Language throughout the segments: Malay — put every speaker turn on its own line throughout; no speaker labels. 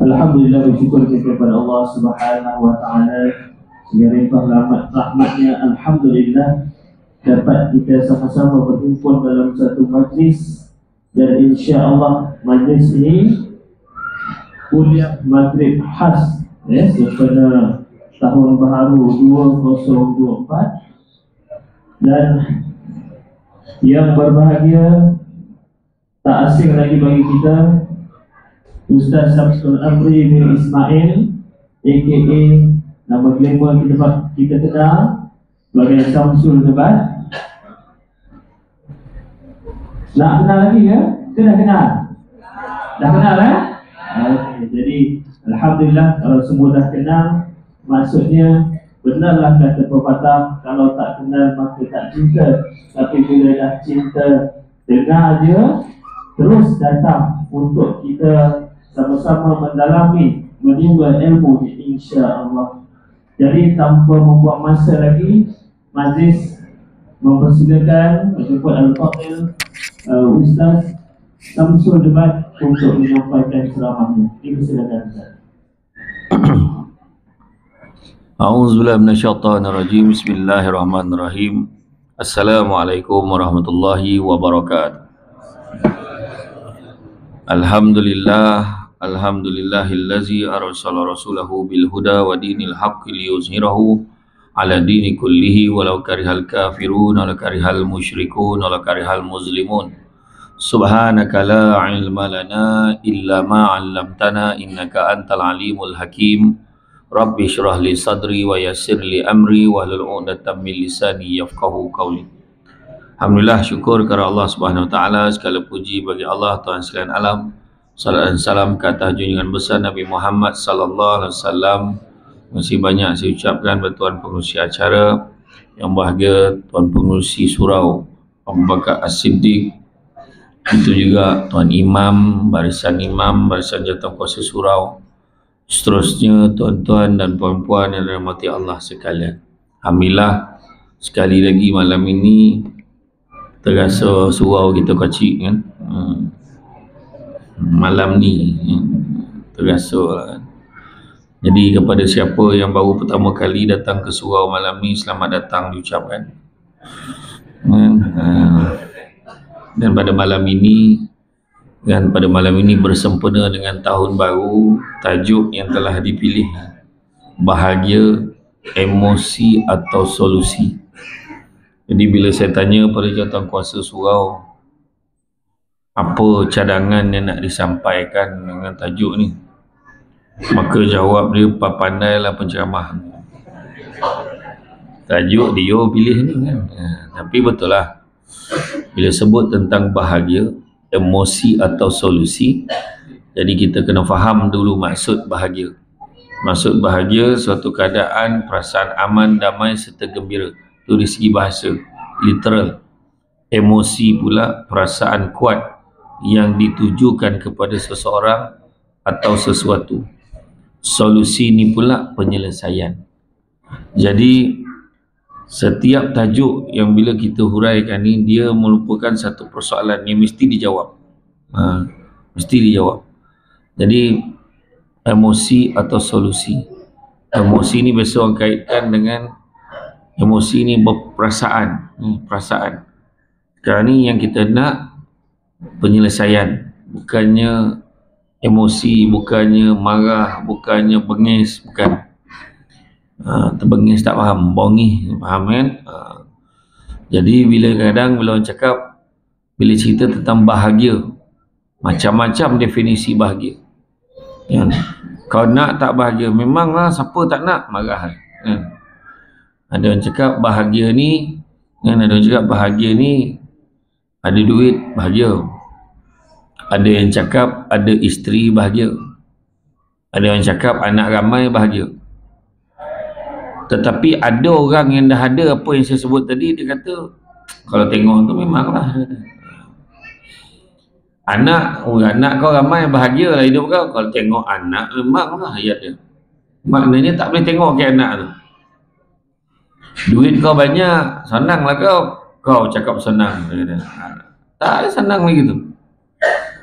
Alhamdulillah, bersyukur kita kepada Allah Subhanahu wa taala segala rahmatnya. Alhamdulillah dapat kita sama-sama berhimpun dalam satu majlis, dan insya-Allah majlis ini kuliah maghrib khas sempena tahun baharu 2024. Dan yang berbahagia, tak asing lagi bagi kita, Ustaz Samsul Amri bin Ismail, a.k.a. nama glamour kita kenal sebagai Samsul Debat. Nak kenal lagi ke? Kita dah kenal? Dah kenal Okay, jadi Alhamdulillah, kalau semua dah kenal, maksudnya benarlah kata pepatah, kalau tak kenal maka tak cinta. Tapi bila dah cinta, dengar je, terus datang untuk kita sama-sama mendalami, menimba ilmu, insya-Allah. Jadi tanpa membuang masa lagi, majlis mempersilakan menjemput Al-Fadhil Ustaz Samsul Debat untuk menyampaikan ceramahnya. Dipersilakan Ustaz.
A'udzubillahi minasyaitonirrajim. Bismillahirrahmanirrahim. Assalamualaikum warahmatullahi wabarakatuh. Alhamdulillahillazi arsala rasulahu bil huda wa dinil haqqi liyuzhirahu ala dini kullihi walau karihal kafirun wala karihal musyrikun wala karihal muslimun. Subhanaka la ilma lana illa ma 'allamtana innaka antal alimul hakim. Rabbi shrah li sadri wa yassir li amri wahlul 'uqdatam min lisani yafqahu qawli. Alhamdulillah, syukur kepada Allah Subhanahu wa taala, segala puji bagi Allah Tuhan sekalian alam. Salam dan salam ke atas junjungan besar Nabi Muhammad sallallahu alaihi wasallam. Masih banyak saya ucapkan kepada tuan pengurusi acara yang bahagia, tuan pengurusi surau Abu Bakar As-Siddiq, itu juga tuan imam, barisan jawatankuasa surau, seterusnya tuan-tuan dan puan-puan yang dirahmati Allah sekalian. Alhamdulillah, sekali lagi malam ini terasa surau kita kecil kan. Malam ni terasa kan. Jadi kepada siapa yang baru pertama kali datang ke surau malam ni, selamat datang diucapkan. Dan pada malam ini bersempena dengan tahun baru, tajuk yang telah dipilih, bahagia, emosi atau solusi. Jadi bila saya tanya pada jawatankuasa surau, apa cadangan yang nak disampaikan dengan tajuk ni, maka jawab dia, pandailah penceramah. Tajuk dia pilih ni kan. Tapi betul lah, bila sebut tentang bahagia, emosi atau solusi, jadi kita kena faham dulu maksud bahagia. Maksud bahagia suatu keadaan, perasaan aman, damai serta gembira. Itu dari segi bahasa, literal. Emosi pula perasaan kuat yang ditujukan kepada seseorang atau sesuatu. Solusi ni pula penyelesaian. Jadi setiap tajuk yang bila kita huraikan ni, dia merupakan satu persoalan yang mesti dijawab. Mesti dijawab. Jadi emosi atau solusi. Emosi ni biasa orang kaitkan dengan, emosi ni berperasaan, perasaan. Sekarang ni yang kita nak penyelesaian, bukannya emosi, bukannya marah, bukannya bengis, bukan. Terbengis tak faham, bongih faham kan. Jadi bila kadang bila orang cakap, bila cerita tentang bahagia, macam-macam definisi bahagia kan? Kau nak tak bahagia, memanglah, siapa tak nak, marah kan? Ada orang cakap bahagia ni kan, ada orang cakap bahagia ni ada duit, bahagia. Ada yang cakap ada isteri, bahagia. Ada yang cakap anak ramai, bahagia. Tetapi ada orang yang dah ada apa yang saya sebut tadi, dia kata kalau tengok tu memanglah anak kau ramai, bahagia lah hidup kau. Kalau tengok anak, memanglah ayat dia. Maknanya tak boleh tengok ke anak tu. Duit kau banyak, senanglah kau cakap senang. Tak senang lagi tu.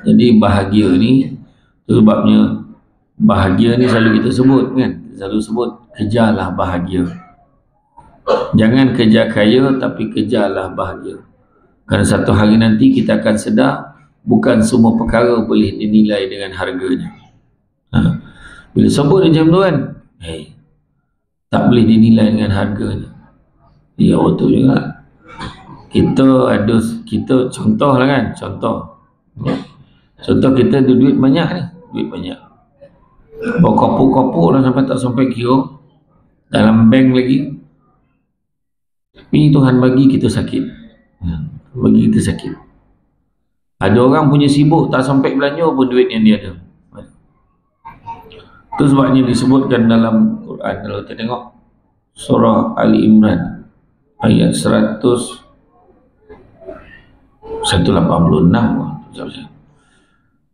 Jadi bahagia ni, tu sebabnya Bahagia ni selalu kita sebut kan, selalu sebut kejarlah bahagia. Jangan kejar kaya, tapi kejarlah bahagia. Kerana satu hari nanti kita akan sedar bukan semua perkara boleh dinilai dengan harganya. Bila sebut macam tu kan, tak boleh dinilai dengan harganya. Ya, betul juga. Kita contoh lah kan, contoh kita ada duit banyak ni, duit banyak, bawa kopuk-kopuk lah sampai tak sampai kira, dalam bank lagi. Tapi Tuhan bagi kita sakit, bagi kita sakit. Ada orang punya sibuk tak sampai belanja pun duit yang dia ada. Itu sebabnya disebutkan dalam Quran. Kalau kita tengok surah Ali Imran ayat 186,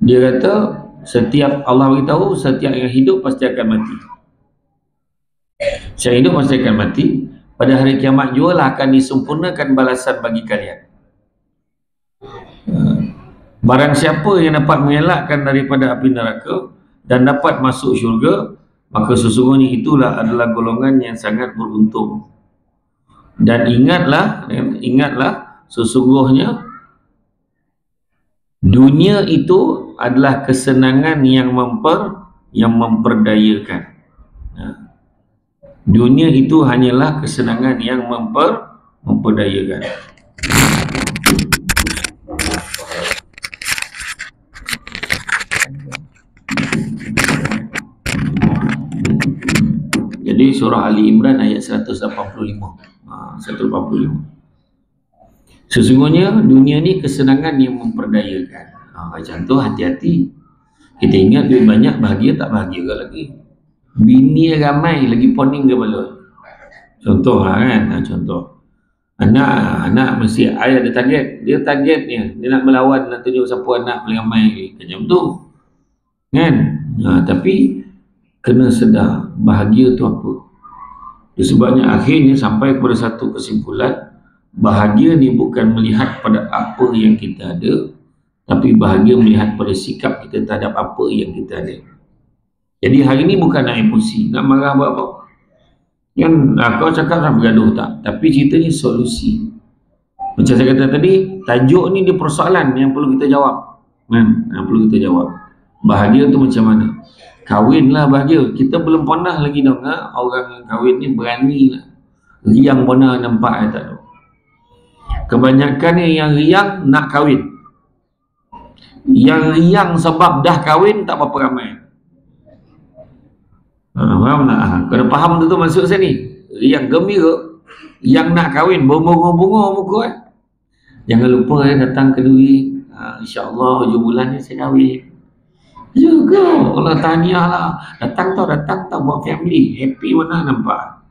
dia kata setiap, Allah beritahu setiap yang hidup pasti akan mati. Setiap hidup pasti akan mati. Pada hari kiamat jualah akan disempurnakan balasan bagi kalian. Barang siapa yang dapat mengelakkan daripada api neraka dan dapat masuk syurga, maka sesungguhnya itulah adalah golongan yang sangat beruntung. Dan ingatlah sesungguhnya dunia itu adalah kesenangan yang memperdayakan. Dunia itu hanyalah kesenangan yang memperdayakan. Jadi surah Ali Imran ayat 185. Sesungguhnya dunia ni kesenangan yang memperdayakan. Macam tu, hati-hati. Kita ingat duit banyak, bahagia tak bahagia ke lagi? Bini ramai lagi poning ke bala. Contoh lah kan, contoh. Anak mesti ayah ada target. Dia targetnya, dia nak melawan, nak tunjuk siapa anak paling ramai. Macam tu kan. Tapi kena sedar bahagia tu apa. Sebabnya akhirnya sampai kepada satu kesimpulan, bahagia ni bukan melihat pada apa yang kita ada, tapi bahagia melihat pada sikap kita terhadap apa yang kita ada. Jadi hari ni bukan nak emosi, nak marah buat apa kan, kau cakap nak bergaduh tak, tapi ceritanya solusi. Macam saya kata tadi, tajuk ni dia persoalan yang perlu kita jawab kan, yang perlu kita jawab. Bahagia tu macam mana? Kahwinlah bahagia. Kita belum pernah lagi dengar orang yang kahwin ni berani lah riang mana nampak tak tahu. Kebanyakan yang riang nak kahwin, yang riang sebab dah kahwin tak berapa ramai. Faham tak? Kena faham tu maksud saya ni. Yang gembira, yang nak kahwin berbunga-bunga muka Jangan lupa datang ke Duri. InsyaAllah hujung bulan ni saya kahwin juga. Allah tahniah lah. Datang tau buat family. Happy mana nampak.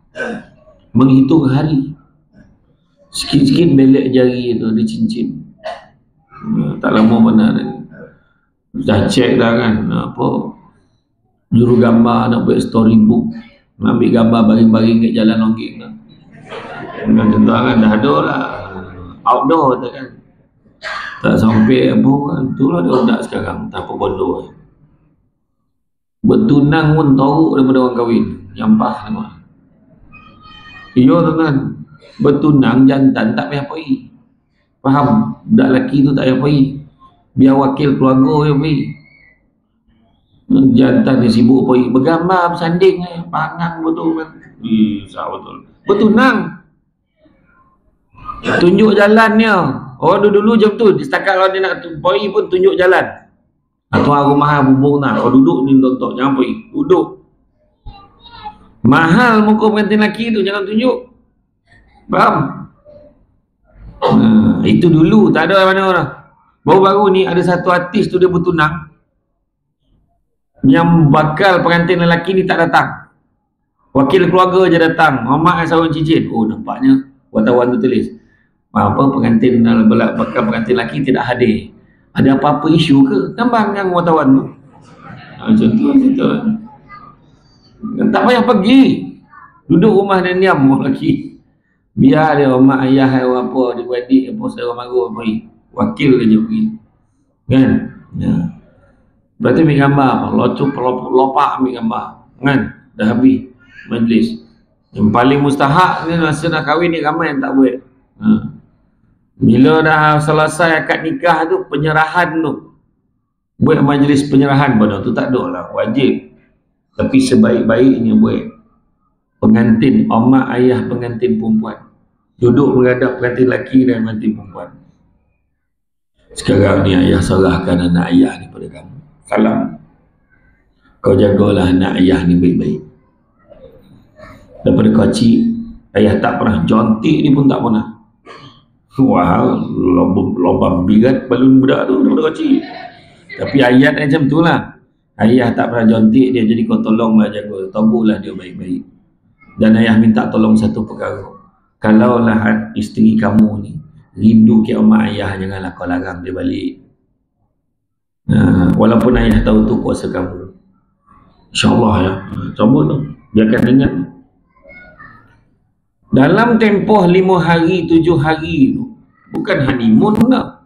Menghitung hari. Sikit-sikit belek jari tu dia cincin. Tak lama mana dah check dah kan, apa juru gambar nak buat storybook, nak ambil gambar baring-baring kat jalan Longgeng lah. Contoh kan dah ada lah outdoor tu kan. Tak sampai apa kan, itulah dia budak sekarang tak apa bodoh. Bertunang pun teruk daripada orang kahwin. Nyampah tengok. Ya tuan-tuan, bertunang jantan tak payah pergi. Faham? Budak lelaki tu tak payah pergi. Biar wakil keluarga yang pergi. Jantan dia sibuk pergi bergambar, bersanding pangang betul kan. Betul. Bertunang. Tunjuk jalannya. Orang dulu jam tu, setakat kalau dia nak pergi pun tunjuk jalan. Tuan rumah bubung nak, kau duduk ni tontok, jangan pergi, duduk. Mahal muka pengantin lelaki tu, jangan tunjuk. Faham? Itu dulu, tak ada mana orang. Baru-baru ni ada satu artis tu dia bertunang, yang bakal pengantin lelaki ni tak datang, wakil keluarga je datang, mamak sarung cincin. Oh nampaknya wartawan tu tulis apa pengantin bakal pengantin lelaki tidak hadir, ada apa-apa isu ke? Nampak kan wartawan tu. Macam tu tak payah pergi, duduk rumah dan diam orang lelaki. Biar dia mak ayah orang apa, dia adik apa saudara mara pergi, wakil aja pergi kan. Berarti ambil gambar, lopak ambil gambar, kan? Dah habis majlis. Yang paling mustahak ni masa nak kahwin ni ramai yang tak buat. Bila dah selesai akad nikah tu, penyerahan tu, buat majlis penyerahan pada tu tak ada lah, wajib. Tapi sebaik-baiknya buat pengantin, mak ayah pengantin perempuan duduk menghadap pengantin lelaki dan pengantin perempuan. Sekarang ni ayah serahkan anak ayah ni pada kamu. Salam. Kau jagalah anak ayah ni baik-baik. Daripada kecil, ayah tak pernah jontik ni pun tak pernah. Wah, lobang bigat balun budak tu daripada kecil. Tapi ayat macam tu lah. Ayah tak pernah jontik dia, jadi kau tolonglah jaga, tobuhlah dia baik-baik. Dan ayah minta tolong satu perkara. Kalaulah isteri kamu ni rindu ke mak ayah, janganlah kau larang dia balik. Walaupun ayah tahu tu kuasa kamu. InsyaAllah ya. Coba tu. Dia akan ingat. Dalam tempoh 5 hari, 7 hari tu, bukan honeymoon lah.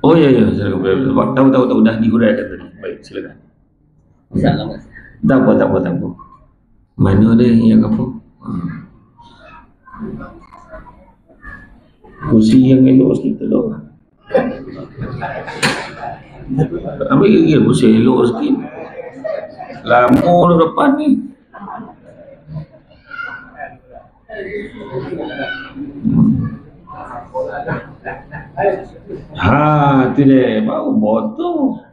Oh ya, tahu dah dihuraikan tadi. Baik, silakan. Tak apa. Mana ada yang apa? Kursi yang elok sikit tu. Ambil gigi kursi elok sikit. Lama depan ni. Tu dia baru botol.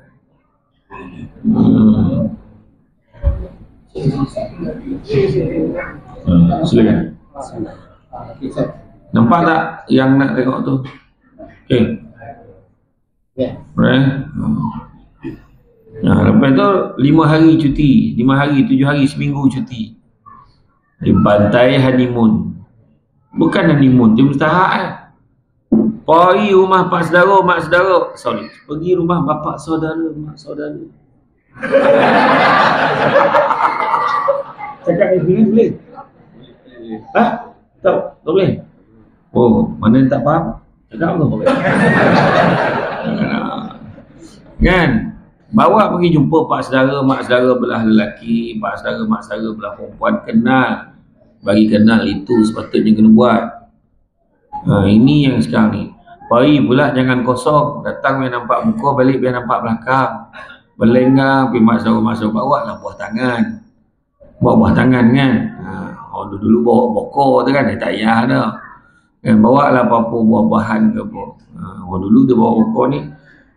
Silakan. Nampak tak yang nak tengok tu? Okey. Lepas tu 5 hari cuti, 5 hari, 7 hari, seminggu cuti. Dibantai honeymoon. Bukan honeymoon, dia mustahak pergi rumah pak saudara, mak saudara. Sorry, pergi rumah bapak saudara, mak saudara. Cakap ni boleh? Tak boleh? Oh, mana tak faham? Cakap apa boleh? Kan? Bawa pergi jumpa pak saudara, mak saudara belah lelaki, pak saudara, mak saudara belah perempuan, kenal. Bagi kenal itu sepatutnya kena buat. Ini yang sekarang ni. Pergi pula jangan kosong. Datang biar nampak muka, balik biar nampak belakang. Berlenggang, pergi mak saudara, bawa lah buah tangan. Bawa buah tangan kan. Dulu bawa bokor tu kan, tak payah dah. Bawa lah apa-apa buah-buahan ke apa. Dulu dia bawa bokor ni,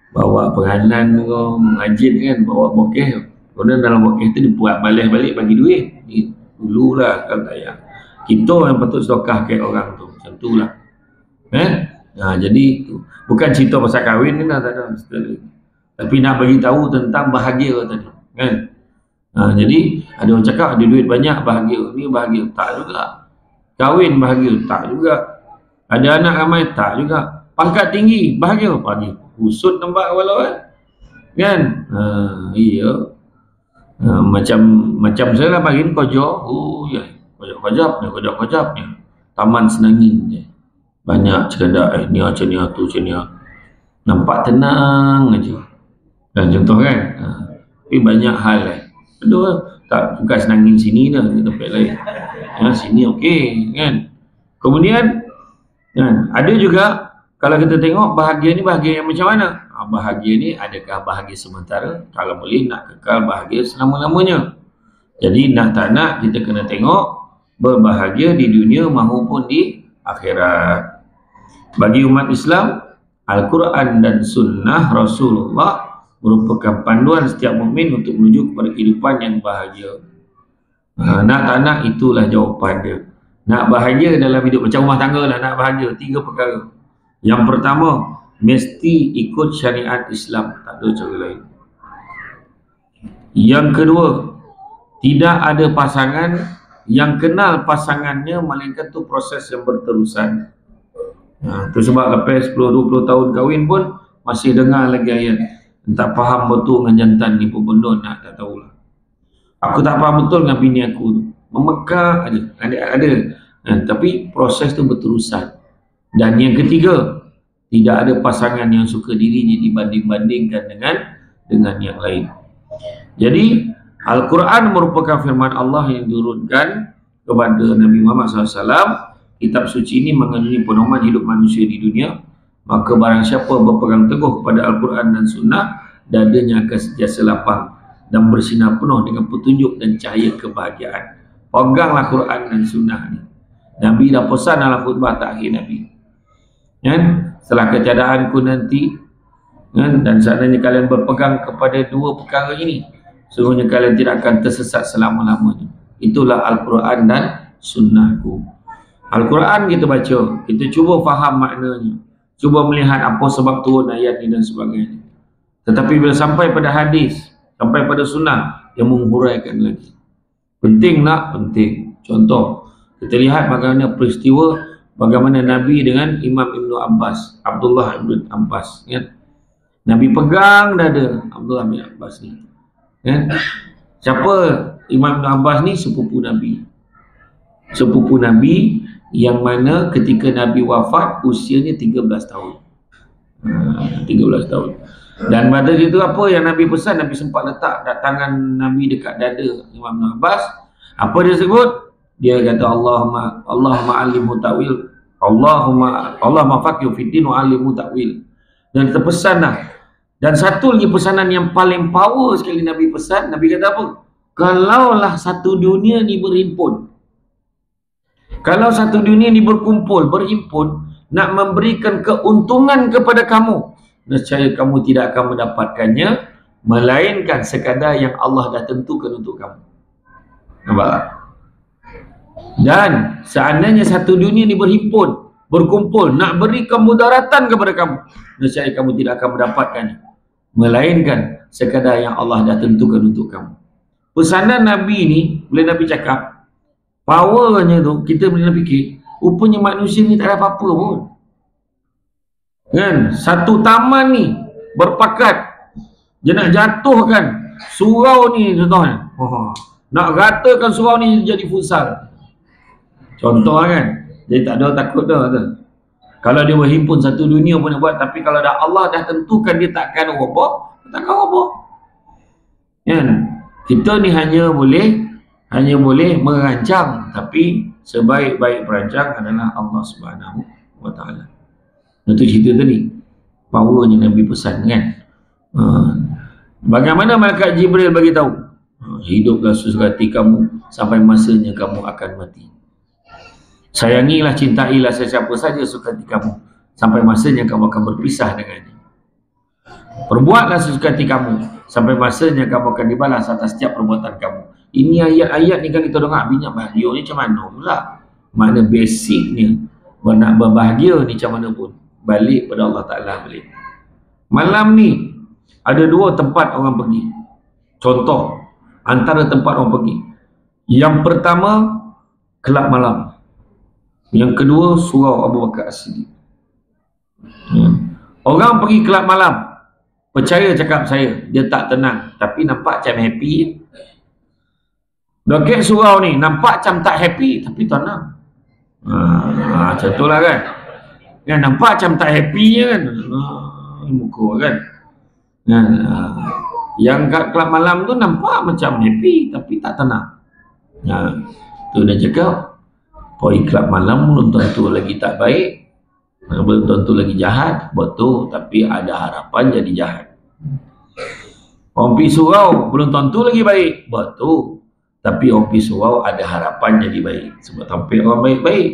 bawa penganan ke, majid kan, bawa bokeh. Kemudian dalam bokeh tu dia buat balik bagi duit. Dulu lah kan, tak payah. Kita yang patut sedekah ke orang tu. Macam tu lah. Jadi bukan cerita pasal kahwin ni lah, tak ada. Tapi nak bagi tahu tentang bahagia tadi kan. Jadi ada orang cakap ada duit banyak bahagia. Ni bahagia tak juga. Kahwin bahagia tak juga. Ada anak ramai tak juga. Pangkat tinggi bahagia, pagi usut nampak walau kan. Iya. Macam saya lah pagi ni kerja. Kojap ni. Taman Senangin je. Banyak cekadak ni macam ni tu macam ni. Nampak tenang aja. Dan contoh kan. Tapi banyak hal Aduh, tak bukan Senangin sini dah, di tempat lain. Sini okey kan. Kemudian kan, ada juga kalau kita tengok bahagia ni bahagia yang macam mana? Bahagia ni adakah bahagia sementara? Kalau boleh nak kekal bahagia selama-lamanya. Jadi nak tak nak kita kena tengok berbahagia di dunia maupun di akhirat. Bagi umat Islam, Al-Quran dan Sunnah Rasulullah merupakan panduan setiap mukmin untuk menuju kepada kehidupan yang bahagia. Nak tak nak itulah jawapan dia. Nak bahagia dalam hidup macam rumah tangga lah, nak bahagia 3 perkara. Yang pertama, mesti ikut syariat Islam, tak ada cara lain. Yang kedua, tidak ada pasangan yang kenal pasangannya melainkan tu proses yang berterusan. Itu sebab lepas 10-20 tahun kahwin pun masih dengar lagi ayat, tak faham betul dengan jantan ni pun benda nak tak tahulah. Aku tak faham betul dengan bini aku tu. Memekar ada. Tapi proses tu berterusan. Dan yang ketiga, tidak ada pasangan yang suka dirinya dibanding-bandingkan dengan dengan yang lain. Jadi Al-Quran merupakan firman Allah yang diturunkan kepada Nabi Muhammad SAW. Kitab suci ini mengandungi pedoman hidup manusia di dunia. Maka barang siapa berpegang teguh kepada Al-Quran dan Sunnah, dadanya akan sentiasa lapang dan bersinar penuh dengan petunjuk dan cahaya kebahagiaan. Peganglah Quran dan Sunnah ni. Nabi dah pesan dalam khutbah takhir Nabi, kan? Setelah ketiadaanku nanti, kan? Dan seandainya kalian berpegang kepada dua perkara ini, sesungguhnya kalian tidak akan tersesat selama-lamanya. Itulah Al-Quran dan Sunnahku. Al-Quran kita baca, kita cuba faham maknanya, cuba melihat apa sebab turun ayat ini dan sebagainya. Tetapi bila sampai pada hadis, sampai pada sunnah, yang menghuraikan lagi. Penting nak? Penting. Contoh, kita lihat bagaimana peristiwa, bagaimana Nabi dengan Imam Ibn Abbas, Abdullah Ibn Abbas, kan? Nabi pegang dada Abdullah bin Abbas ni, kan? Siapa Imam Ibn Abbas ni? Sepupu Nabi. Sepupu Nabi yang mana ketika Nabi wafat usianya 13 tahun. 13 tahun. Dan pada itu apa yang Nabi pesan, Nabi sempat letak tangan Nabi dekat dada Imam Ibn Abbas. Apa dia sebut? Dia kata Allahumma alimhu ta'wil, Allahumma faqih fiddin wa alimhu ta'wil. Dan terpesan dah. Dan satu lagi pesanan yang paling power sekali Nabi pesan, Nabi kata apa? Kalaulah satu dunia ni berhimpun, kalau satu dunia ni berkumpul, berhimpun, nak memberikan keuntungan kepada kamu, nescaya kamu tidak akan mendapatkannya, melainkan sekadar yang Allah dah tentukan untuk kamu. Nampak tak? Dan seandainya satu dunia ni berhimpun, berkumpul, nak berikan mudaratan kepada kamu, nescaya kamu tidak akan mendapatkannya, melainkan sekadar yang Allah dah tentukan untuk kamu. Pesanan Nabi ni, bila Nabi cakap, powernya tu, kita boleh fikir, rupanya manusia ni tak ada apa-apa pun. Kan? Satu taman ni berpakat, dia nak jatuhkan surau ni contohnya. Nak ratakan surau ni jadi futsal. Contoh kan. Dia tak ada takut dah tu. Kalau dia berhimpun satu dunia pun nak buat, tapi kalau dah Allah dah tentukan dia takkan roboh, takkan roboh. Kan? Kita ni hanya boleh merancang, tapi sebaik-baik perancang adalah Allah Subhanahu wa taala. Itu cerita tadi, powernya Nabi pesan, kan? Bagaimana malaikat Jibril bagi tahu? Hiduplah sesuka hati kamu sampai masanya kamu akan mati. Sayangilah, cintailah sesiapa saja suka hati kamu sampai masanya kamu akan berpisah dengannya. Perbuatlah sesuka hati kamu sampai masanya kamu akan dibalas atas setiap perbuatan kamu. Ini ayat-ayat ni kan kita dengar, minyak bahagia ni macam mana pula? Makna basicnya, nak berbahagia ni macam mana pun, balik pada Allah Ta'ala balik. Malam ni ada dua tempat orang pergi. Contoh, antara tempat orang pergi, yang pertama kelab malam, yang kedua surau Abu Bakar As-Siddiq. Orang pergi kelab malam, percaya cakap saya, dia tak tenang, tapi nampak macam happy. Dokek surau ni nampak macam tak happy, tapi tenang. Macam tu lah kan. Kan nampak macam tak happy je kan. Muka kan. Yang kat kelab malam tu nampak macam happy, tapi tak tenang. Tu dia cakap, pergi kelab malam belum tentu lagi tak baik, belum tentu lagi jahat, betul, tapi ada harapan jadi jahat. Orang pergi surau belum tentu lagi baik, betul, tapi orang pergi surau ada harapan jadi baik, sebab tampil orang baik-baik.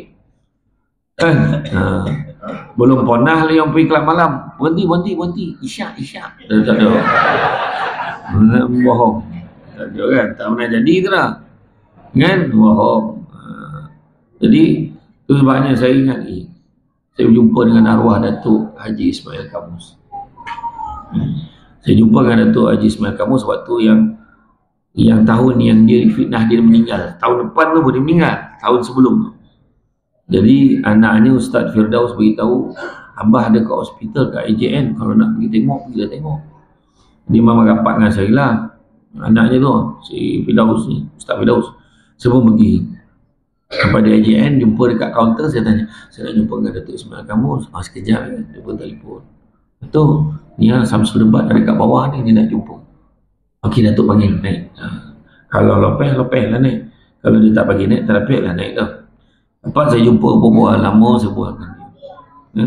Belum pernah lagi orang pergi kelab malam, berhenti, isyak. Tak ada. Bohong. Tak ada kan, tak pernah jadi tu lah. Kan, bohong. Jadi, itu sebabnya saya ingat saya berjumpa dengan arwah Datuk Haji Ismail Kamus. Saya jumpa dengan Datuk Haji Ismail Kamus waktu yang tahun yang dia fitnah dia meninggal. Tahun depan tu pun dia meninggal, tahun sebelum tu. Jadi anaknya Ustaz Firdaus beritahu, Abah ada kat hospital kat AJN, kalau nak pergi tengok, pergilah tengok. Dia memang rapat dengan saya lah, anaknya tu, si Firdaus ni, Ustaz Firdaus. Saya pun pergi sampai di AJN, jumpa dekat kaunter, saya tanya, saya nak jumpa dengan Datuk Ismail Kamus. Sekejap, dia pun telefon. Betul, Ni Samsul Debat ada kat bawah ni, dia nak jumpa. Okey, Datuk panggil naik. Kalau lepeh lah naik. Kalau dia tak bagi naik, terlepek lah naik dah. Lepas saya jumpa berbual lama, saya buat dengan dia.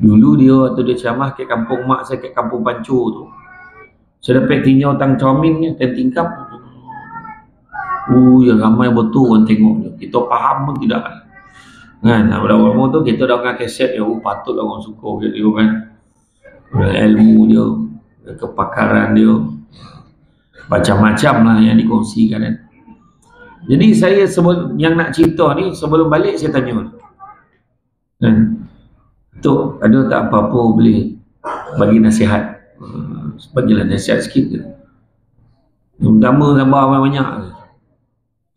Dulu dia waktu dia ceramah ke kampung mak saya, ke kampung Pancur tu, saya dapat tinjau tang Chomin ni, dan tingkap. Ya ramai betul orang tengok dia. Kita faham pun tidak kan. Awal-awal tu kita dah dengan kaset dia, patutlah orang suka dia kan. Ilmu dia, kepakaran dia, macam-macam lah yang dikongsikan kan. Jadi saya yang nak cerita ni, sebelum balik saya tanya kan, Tok, ada tak apa-apa boleh bagi nasihat? Bagilah nasihat sikit je. Yang pertama, sabar banyak.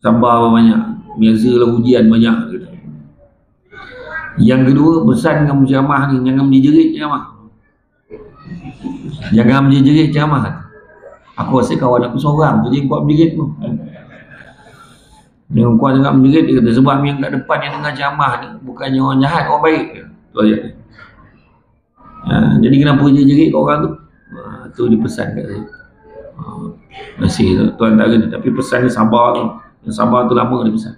Sabar banyak. Biasalah ujian banyak. Yang kedua, pesan dengan ceramah ni, jangan menjerit ceramah. Jangan menjerit ceramah. Aku rasa kawan aku seorang tu je kuat menjerit tu. Yang kuat sangat menjerit, dia kata sebab yang kat depan yang dengar ceramah ni bukannya orang jahat, orang baik. Tu aja. Jadi kenapa dia jerit kat orang tu? Tu dia pesan kat saya. Masih tuan tak kena, tapi pesan ni sabar tu. Yang sabar tu lama dia pesan.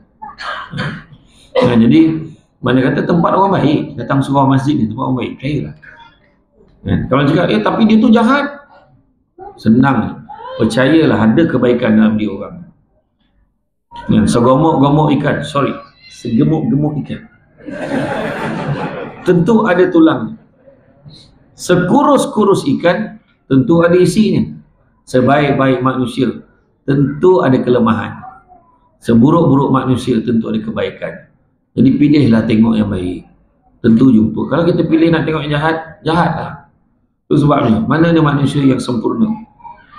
Jadi mana kata tempat orang baik, datang surau masjid ni tempat orang baik, percayalah. Kalau cakap tapi dia tu jahat, senang. Percayalah ada kebaikan dalam dia orang. Segemuk-gemuk ikan, segemuk-gemuk ikan tentu ada tulang. Sekurus-kurus ikan tentu ada isinya. Sebaik-baik manusia tentu ada kelemahan. Seburuk-buruk manusia tentu ada kebaikan. Jadi pilihlah tengok yang baik, tentu jumpa. Kalau kita pilih nak tengok yang jahat, jahatlah. Itu sebabnya mana ada manusia yang sempurna?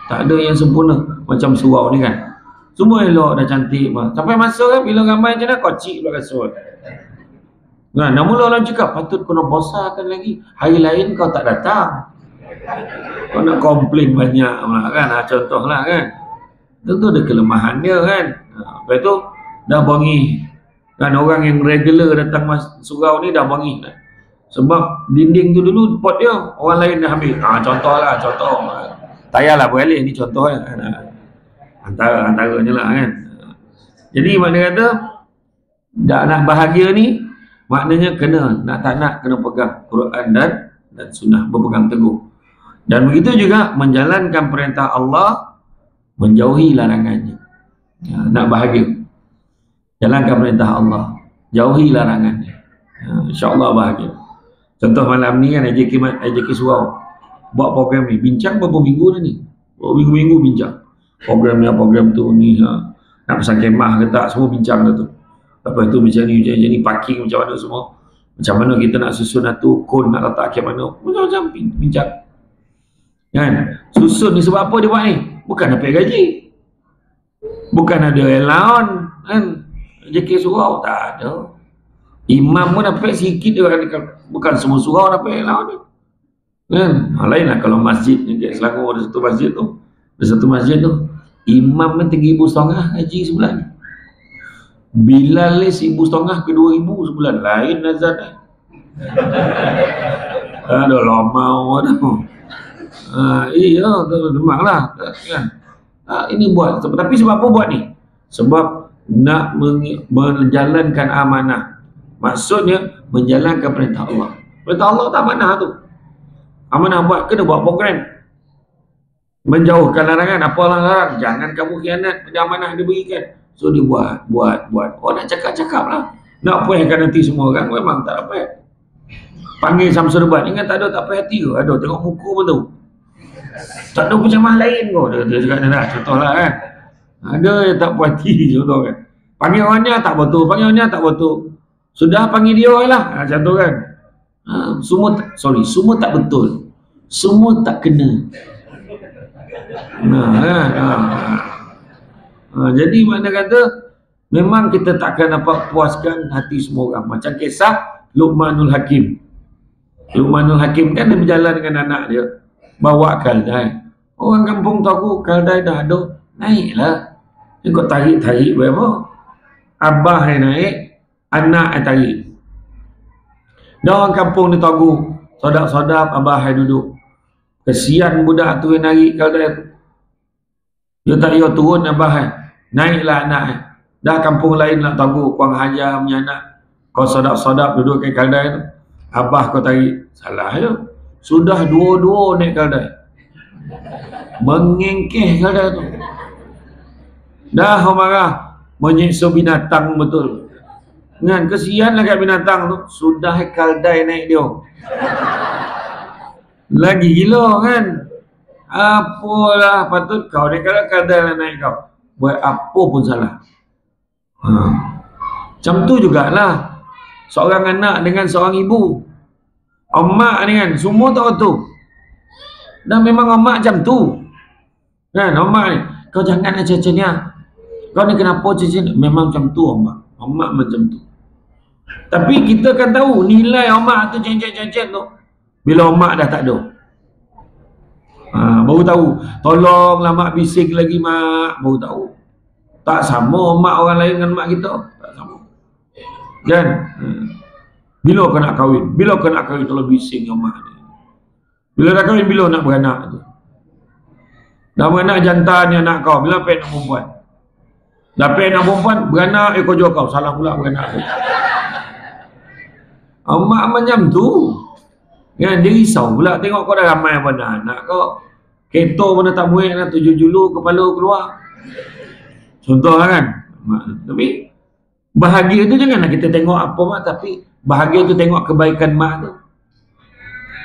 Tak ada yang sempurna. Macam surau ni kan, semua elok, dah cantik. Sampai masa kan bila ramai je dah kocik pula kasut. Nah, namun orang cakap patut kena bosarkan lagi. Hari lain kau tak datang, kau nak komplain banyak kan. Contohlah kan, tentu ada kelemahan dia kan. Lepas tu dah bongi kan, orang yang regular datang surau ni dah bongi kan? Sebab dinding tu dulu pot dia, orang lain dah ambil. Contoh. Tak payahlah beralih ni contoh kan. Antaranya lah kan. Jadi makna kata nak bahagia ni, maknanya kena, nak tak nak kena pegang Quran dan sunnah, berpegang teguh. Dan begitu juga menjalankan perintah Allah, menjauhi larangannya. Nak bahagia, jalankan perintah Allah, jauhi larangannya. InsyaAllah bahagia. Contoh malam ni kan AJK Surau buat program ni, bincang berapa minggu dah ni, minggu-minggu bincang program ni, program tu ni, nak pesan kemah ke tak, semua bincang dah tu. Lepas tu macam ni parking macam mana semua, macam mana kita nak susun satu kon, nak letak kat mana, macam-macam bincang kan. Susun ni sebab apa dia buat ni? Bukan dapat gaji, bukan ada allowance kan. JK Surau tak ada. Imam pun dapat sikit dia, bukan semua surau dapat allowance kan. Lainlah kalau masjid ni kat Selangor ada satu masjid tu, imam kan 3,500 gaji sebulan. Bilal ni 1,500 ke 2,000 sebulan. Lain azan ada lama tu. Iya, memanglah kan. Ini buat, tapi sebab apa buat ni? Sebab nak menjalankan amanah. Maksudnya menjalankan perintah Allah. Perintah Allah tak amanah tu. Amanah buat, kena buat program. Menjauhkan larangan. Apa larang? Jangan kamu khianat pada amanah dia berikan. So dia buat. Oh nak cakap lah. Nak puaskan nanti semua orang, memang tak dapat. Panggil Samsul Debat, ingat tak ada, tak puas hati ke? Ada, tengok muka pun tu. Tak ada pencamah lain kau. Dia cakap dah, contohlah kan. Ada yang tak puas hati, contoh kan. Panggil orangnya tak betul, sudah panggil dia lah, macam tu kan. Semua tak betul, semua tak kena. Jadi mana kata memang kita takkan dapat puaskan hati semua orang. Macam kisah Luqmanul Hakim. Luqmanul Hakim kan dia berjalan dengan anak dia, bawa kaldai. Orang kampung tahu kaldai dah ada, naiklah. Dia kau tarik berapa? Abah yang naik, anak yang tarik. Dan orang kampung ni tahu, sodap-sodap abah yang duduk. Kesian budak tu yang narik kaldai tu. Dia tak payah turun abah naiklah anak dah kampung lain nak tahu Kuang Hajar punya anak. Kau sodap-sodap duduk ke kaldai tu. Abah kau tarik. Salah je. Sudah dua-dua naik kaldai. Mengengkeh kaldai tu. Dah marah. Menyiksa binatang betul. Kan kesian lah kat binatang tu. Sudah kaldai naik dia. Lagi gila kan. Apalah patut kau ni kalau kaldai lah naik kau. Buat apa pun salah. Macam tu jugalah. Seorang anak dengan seorang ibu. Emak ni kan semua tak tu. Dan memang emak macam tu. Kan emak ni. Kau jangan macam ni. Kau ni kenapa macam ni? Memang macam tu emak. Emak macam tu. Tapi kita kan tahu nilai emak tu cecet-cecet tu bila emak dah tak ada. Baru tahu. Tolonglah mak bising lagi mak. Baru tahu. Tak sama mak orang lain dengan mak kita. Tak sama. Kan? Bila kau nak kahwin? Bila kau nak kahwin? Tolong bising mak ni. Bila dah kahwin, bila nak beranak tu? Dah beranak jantan ni anak kau. Bila pengen nak perempuan? Dah pengen nak perempuan, beranak ekor jual kau. Salah pula beranak tu. Mak macam tu. Kan? Dia risau pula tengok kau dah ramai pada anak kau. Kereta pun tak muat nak 7 julu kepala keluar. Contoh lah kan. Tapi bahagia tu janganlah kita tengok apa mak, tapi bahagia tu tengok kebaikan mak tu.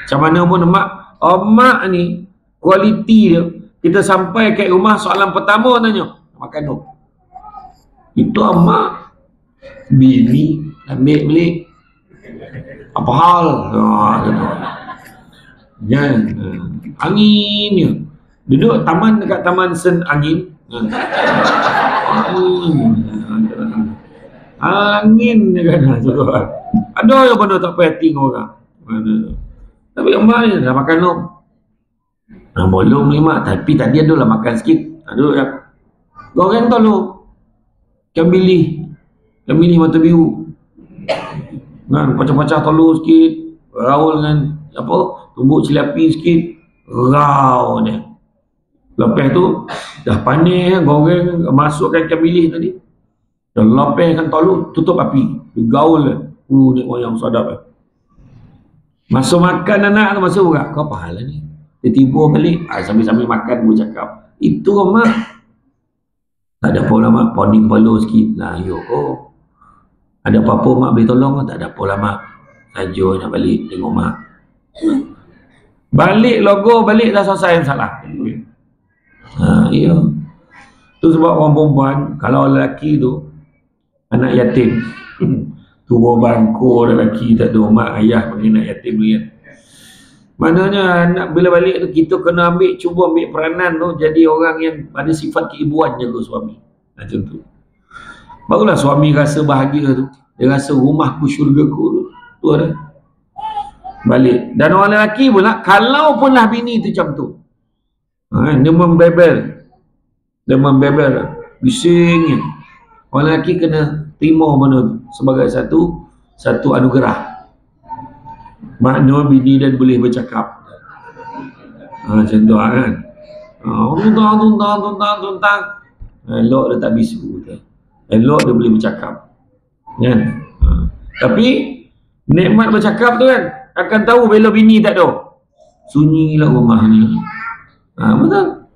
Macam mana pun mak ni kualiti dia. Kita sampai kat rumah soalan pertama tanya, makan tu. Itu mak. Bini ambil balik. Apa hal? Gitu. Kan? Angin je. Duduk taman dekat taman sen angin. Angin je kan. Ada yang benda tak payah tengok orang. Tapi emak ni dah makan belum? Belum ni mak. Tapi tadi adalah makan sikit. Duduk ya. Goreng telur. Ikan bilis mata biru. Kan, pecah-pecah telur sikit, raul dengan apa, tumbuk cilapi sikit, rau dia. Lepas tu dah panis, goreng, masukkan ikan bilis tadi. Dah lepaskan telur, tutup api, gaul. Ni orang sedap. Masuk makan anak tu masuk juga. Kau apa hal ni? Dia tiba balik, sambil-sambil makan pun cakap. Itu mak. Tak ada apa lah mak, poning pelur sikit. Nah, yuk. Ada apa-apa mak boleh tolong? Tak ada apa lah mak. Saja nak balik tengok mak. Balik logo, balik dah selesai yang salah. Ya. Tu sebab orang perempuan, kalau lelaki tu anak yatim. Tua bangku lelaki tak ada mak ayah bagi anak yatim ni kan. Maknanya bila balik tu kita kena cuba ambil peranan tu jadi orang yang ada sifat keibuan jaga suami. Macam tu. Barulah suami rasa bahagia tu. Dia rasa rumahku syurgaku tu ada. Balik. Dan orang lelaki pula, kalau pun lah bini tu macam tu. Dia membebel. Bising. Orang lelaki kena terima benda tu sebagai satu anugerah. Makna bini dan boleh bercakap. Macam tu kan. Tuntang. Elok dia tak bisu. Elok dia boleh bercakap. Kan? Tapi nikmat bercakap tu kan akan tahu bila bini tak ada. Sunyilah rumah ni. Betul.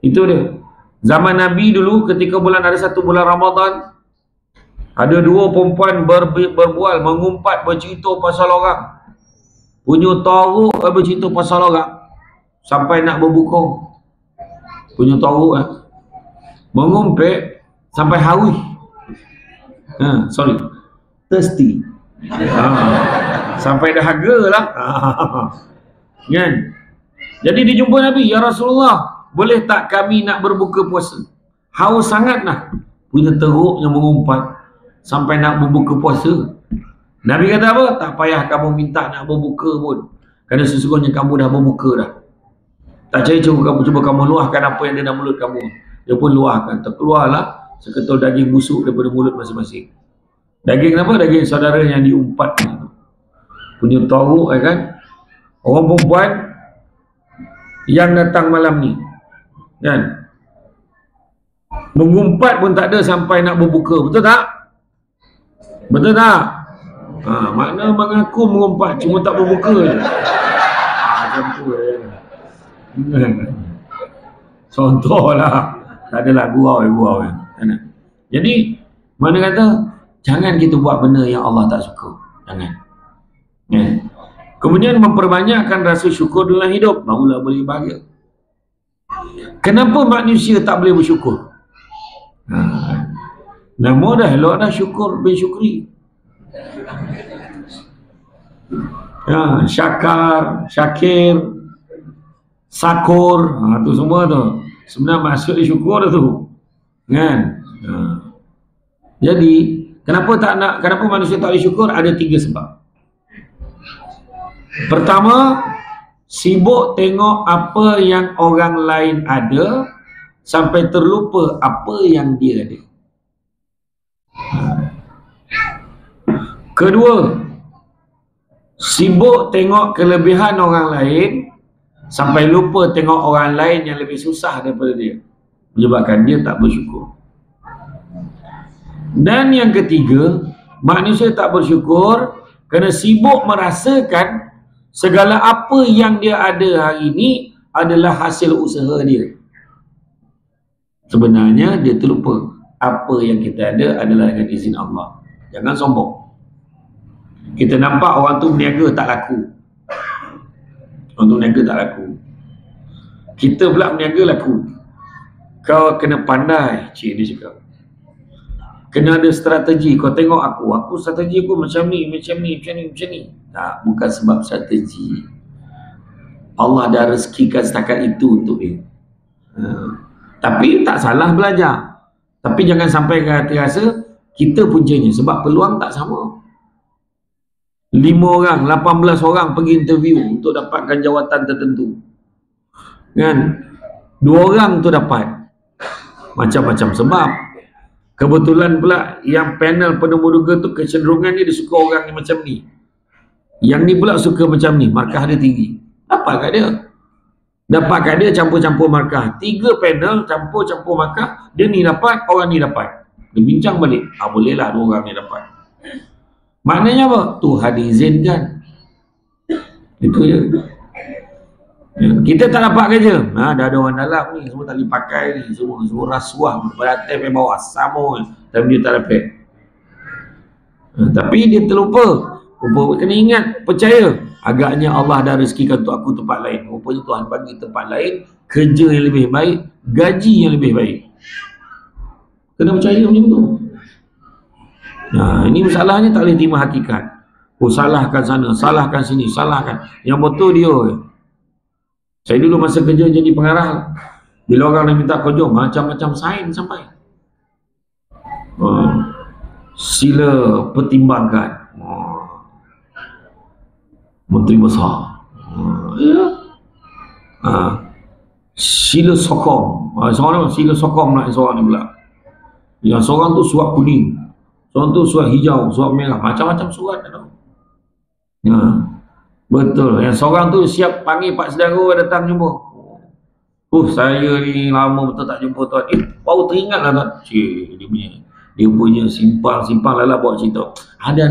Itu dia. Zaman Nabi dulu ketika ada satu bulan Ramadan, ada dua perempuan berbual, mengumpat, bercerita pasal orang. Punya teruk bercerita pasal orang sampai nak berbuka. Punya teruk mengumpet sampai haus. Thirsty. Sampai dahaga lah. Kan? Jadi dijumpa Nabi, ya Rasulullah, boleh tak kami nak berbuka puasa? Haus sangat lah. Punya teruknya mengumpat sampai nak berbuka puasa. Nabi kata apa? Tak payah kamu minta nak berbuka pun. Kerana sesungguhnya kamu dah berbuka dah. Tak cari cuba kamu luahkan apa yang ada dalam mulut kamu. Dia pun luahkan. Terkeluarlah seketul daging busuk daripada mulut masing-masing. Daging apa? Daging saudara yang diumpat. Punya teruk kan. Orang perempuan yang datang malam ni, kan? Mengumpat pun tak ada sampai nak berbuka, betul tak? Betul tak? Makna mengaku mengumpat, cuma tak berbuka je. Macam tu contohlah, tak adalah gurau. Jadi mana kata jangan kita buat benda yang Allah tak suka, jangan. Kemudian memperbanyakkan rasa syukur dalam hidup, barulah boleh bahagia. Kenapa manusia tak boleh bersyukur? Nama dah elok dah, syukur bin syukri. Syakar, syakir, sakur, tu semua tu sebenarnya maksud dia syukur tu, kan? Jadi kenapa manusia tak boleh syukur? Ada 3 sebab. Pertama, sibuk tengok apa yang orang lain ada sampai terlupa apa yang dia ada. Kedua, sibuk tengok kelebihan orang lain sampai lupa tengok orang lain yang lebih susah daripada dia, menyebabkan dia tak bersyukur. Dan yang ketiga, manusia tak bersyukur kerana sibuk merasakan segala apa yang dia ada hari ini adalah hasil usaha dia. Sebenarnya dia terlupa apa yang kita ada adalah dengan izin Allah. Jangan sombong. Kita nampak orang tu berniaga tak laku, orang tu berniaga tak laku, kita pula berniaga laku. Kau kena pandai, cik dia cakap, kena ada strategi. Kau tengok aku strategi aku macam ni. Tak, bukan sebab strategi. Allah dah rezekikan setakat itu untuk dia. Tapi tak salah belajar. Tapi jangan sampai ke hati rasa kita puncanya, sebab peluang tak sama. 5 orang, 18 orang pergi interview untuk dapatkan jawatan tertentu, kan? 2 orang tu dapat. Macam-macam sebab. Kebetulan pula yang panel penemuduga tu kecenderungan dia suka orang yang macam ni. Yang ni pula suka macam ni, markah dia tinggi. Dapat kat dia. Dapat kat dia campur-campur markah. 3 panel campur-campur markah. Dia ni dapat, orang ni dapat. Dia bincang balik. Bolehlah 2 orang ni dapat. Maknanya apa? Tuhan diizinkan. Itu je. Kita tak dapat kerja. Dah ada orang dalam ni, semua tak boleh pakai ni, semua rasuah beratai sampai bawah sama, tapi dia tak dapat. Tapi dia terlupa. Kena ingat, percaya, agaknya Allah dah rezekikan untuk aku tempat lain. Rupanya Tuhan bagi tempat lain, kerja yang lebih baik, gaji yang lebih baik. Kena percaya macam tu. Ini masalahnya tak boleh terima hakikat. Salahkan sana, salahkan sini, salahkan. Yang betul dia. Saya dulu masa kerja jadi pengarah, bila orang nak minta kerja, macam-macam sign sampai. Sila pertimbangkan. Menteri Besar. Sila sokong. Seorang sila sokong nak seorang ni pula. Yang seorang tu surat kuning, seorang tu surat hijau, surat merah, macam-macam surat ada. Betul. Yang seorang tu siap panggil pak saudara datang jumpa. Saya ni lama betul tak jumpa tuan. Baru teringat lah tuan. Dia punya simpang lah buat cerita. Ada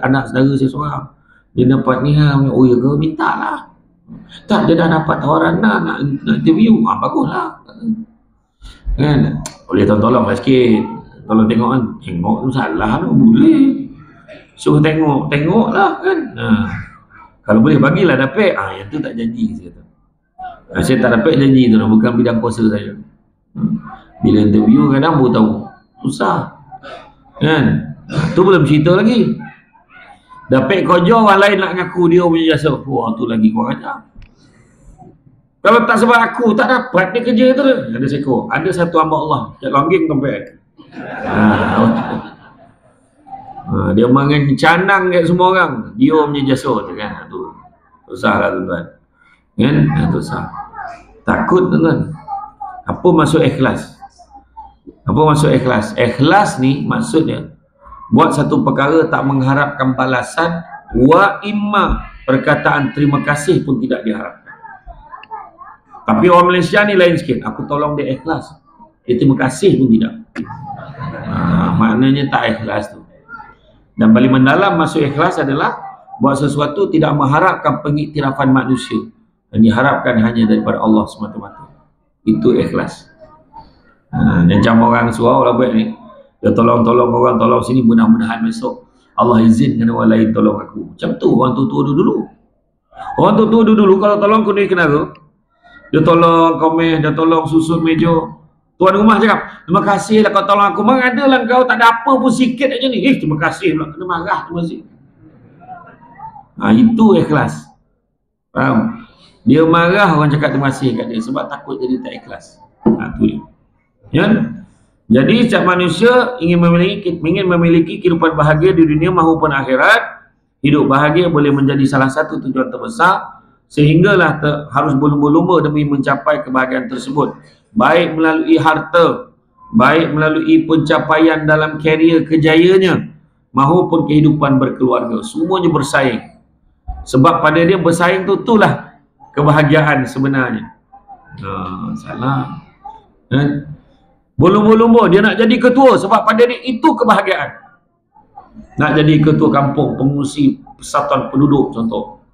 anak saudara saya seorang, dia dapat ni, oh ya ke, minta lah. Tak, dia dah dapat tawaran nak interview. Baguslah. Kan? Boleh tolong lah sikit. Tolong tengok kan. Tengok tu salah tu, boleh. Suruh tengok lah kan. Kalau boleh bagilah dapat. Yang tu tak janji saya kata. Saya tak dapat janji tu, bukan bidang kuasa saya. Bila interview kadang baru tahu. Susah. Kan? Tu belum cerita lagi. Dapat kerja orang lain nak ngaku dia punya jasa. Tu lagi kurang ajar. Kalau tak sebab aku tak dapat dia kerja tu. Ada seko. Ada satu hamba Allah kat Longging tempat. Dia mengencanang kat semua orang. Dia punya jasa tu kan. Tu susah lah tuan-tuan. Kan? Susah. Takut tuan-tuan. Apa maksud ikhlas? Apa maksud ikhlas? Ikhlas ni maksudnya buat satu perkara tak mengharapkan balasan, wa imma perkataan terima kasih pun tidak diharapkan. Tapi orang Malaysia ni lain sikit. Aku tolong dia ikhlas. Dia terima kasih pun tidak. Maknanya tak ikhlas tu. Dan paling mendalam masuk ikhlas adalah buat sesuatu tidak mengharapkan pengiktirafan manusia. Dan diharapkan hanya daripada Allah semata-mata. Itu ikhlas. Macam orang surau lah buat ni. Dia tolong-tolong orang, tolong sini, mudah-mudahan besok Allah izinkan orang lain tolong aku. Macam tu orang tua-tua dulu. Orang tua-tua dulu kalau tolong kundi kenara, dia tolong komeh, dia tolong susun meja. Tuan rumah cakap, terima kasih lah kau tolong aku. Memang ada lah kau, tak ada apa pun sikit aja ni. Terima kasih pula, kena marah, terima kasih. Itu ikhlas. Faham? Dia marah orang cakap terima kasih kat dia sebab takut jadi tak ikhlas. Tu dia. Ya? Jadi setiap manusia ingin memiliki kehidupan bahagia di dunia maupun akhirat. Hidup bahagia boleh menjadi salah satu tujuan terbesar, sehinggalah harus berlumba-lumba demi mencapai kebahagiaan tersebut, baik melalui harta, baik melalui pencapaian dalam karier kejayanya, maupun kehidupan berkeluarga. Semuanya bersaing. Sebab pada dia bersaing tu, itulah kebahagiaan sebenarnya. Salah. Berlumba-lumba dia nak jadi ketua sebab pada dia itu kebahagiaan. Nak jadi ketua kampung, pengurusi persatuan penduduk contoh.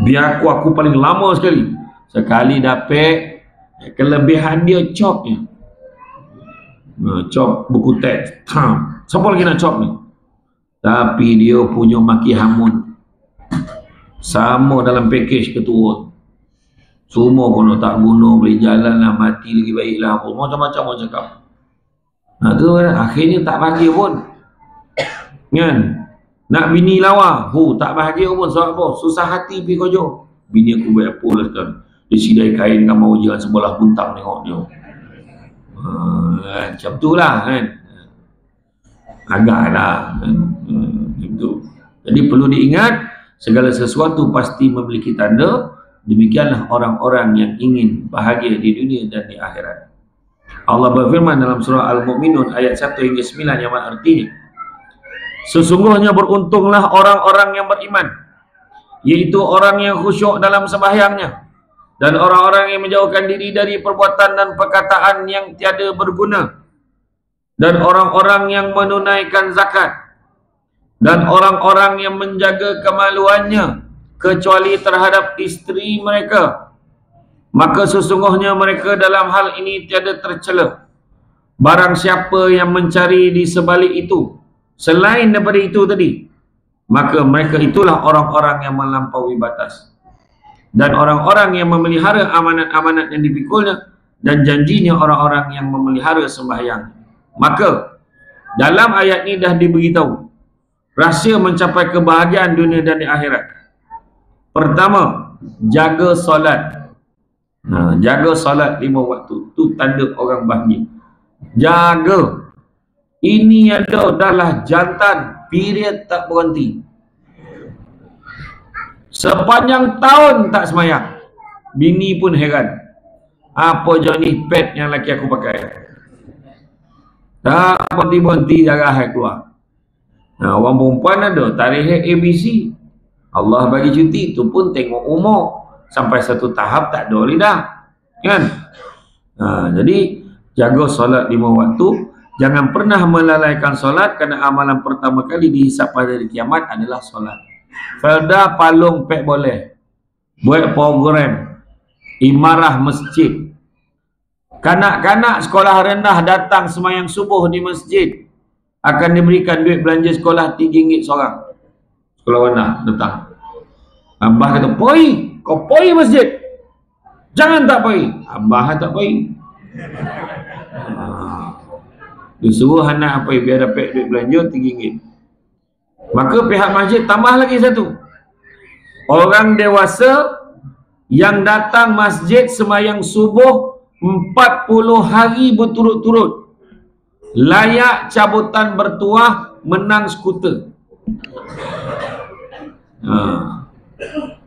Biar aku paling lama sekali. Sekali dapat kelebihan dia chopnya. Chop buku teks. Siapa lagi nak chop ni? Tapi dia punya maki hamun. Sama dalam package ketua. Semua pun tak guna, boleh jalan lah, mati lagi baik lah, macam-macam orang cakap. Tu akhirnya tak bahagia pun. Kan? Nak bini lawa, tak bahagia pun. Sebab apa? Susah hati pergi kojo. Bini aku bayar apa lah kan. Dia sidai kain dengan mau jalan sebelah buntang tengok dia. Macam tu lah kan. Agaklah kan. Gitu. Jadi perlu diingat, segala sesuatu pasti memiliki tanda. Demikianlah orang-orang yang ingin bahagia di dunia dan di akhirat. Allah berfirman dalam surah Al-Mu'minun ayat 1 hingga 9 yang artinya, sesungguhnya beruntunglah orang-orang yang beriman, yaitu orang yang khusyuk dalam sembahyangnya, dan orang-orang yang menjauhkan diri dari perbuatan dan perkataan yang tiada berguna, dan orang-orang yang menunaikan zakat, dan orang-orang yang menjaga kemaluannya kecuali terhadap isteri mereka, maka sesungguhnya mereka dalam hal ini tiada tercela. Barang siapa yang mencari di sebalik itu selain daripada itu tadi, maka mereka itulah orang-orang yang melampaui batas, dan orang-orang yang memelihara amanat-amanat yang dipikulnya, dan janjinya orang-orang yang memelihara sembahyang. Maka dalam ayat ini dah diberitahu rahsia mencapai kebahagiaan dunia dan di akhirat. Pertama, jaga solat. Jaga solat 5 waktu. Itu tanda orang bahagia. Jaga. Ini adalah jantan, period tak berhenti. Sepanjang tahun tak semayang. Bini pun heran. Apa je ni pad yang laki aku pakai? Tak berhenti-berhenti darah keluar. Orang perempuan ada tarikh ABC. Allah bagi cuti, itu pun tengok umur. Sampai satu tahap tak ada lidah. Kan? Jadi, jaga solat 5 waktu. Jangan pernah melalaikan solat, kerana amalan pertama kali dihisap pada hari kiamat adalah solat. Felda palung pek boleh. Buat program. Imarah masjid. Kanak-kanak sekolah rendah datang semayang subuh di masjid. Akan diberikan duit belanja sekolah RM3 seorang. Sekolah rendah datang. Abah kata, "Poi, kau poi masjid. Jangan tak poi." Abah tak poi. Dia suruh anak apa biar dapat duit belanja RM3. Maka pihak masjid tambah lagi satu. Orang dewasa yang datang masjid semayang subuh 40 hari berturut-turut, layak cabutan bertuah, menang skuter.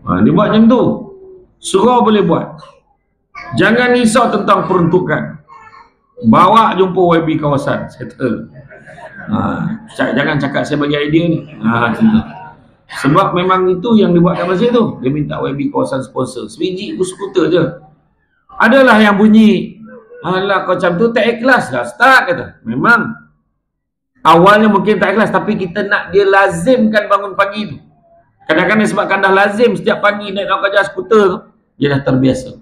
Dia buat macam tu. Surau boleh buat. Jangan risau tentang peruntukan. Bawa jumpa YB kawasan, settle. Jangan cakap saya bagi idea ni. Sebab memang itu yang dibuat kat masjid tu. Dia minta YB kawasan sponsor. Sebiji skuter je. Adalah yang bunyi, alah kau macam tu tak ikhlas dah Ustaz kata. Memang awalnya mungkin tak ikhlas, tapi kita nak dia lazimkan bangun pagi tu. Kadang-kadang sebabkan dah lazim setiap pagi naik nak kerja skuter tu, dia dah terbiasa.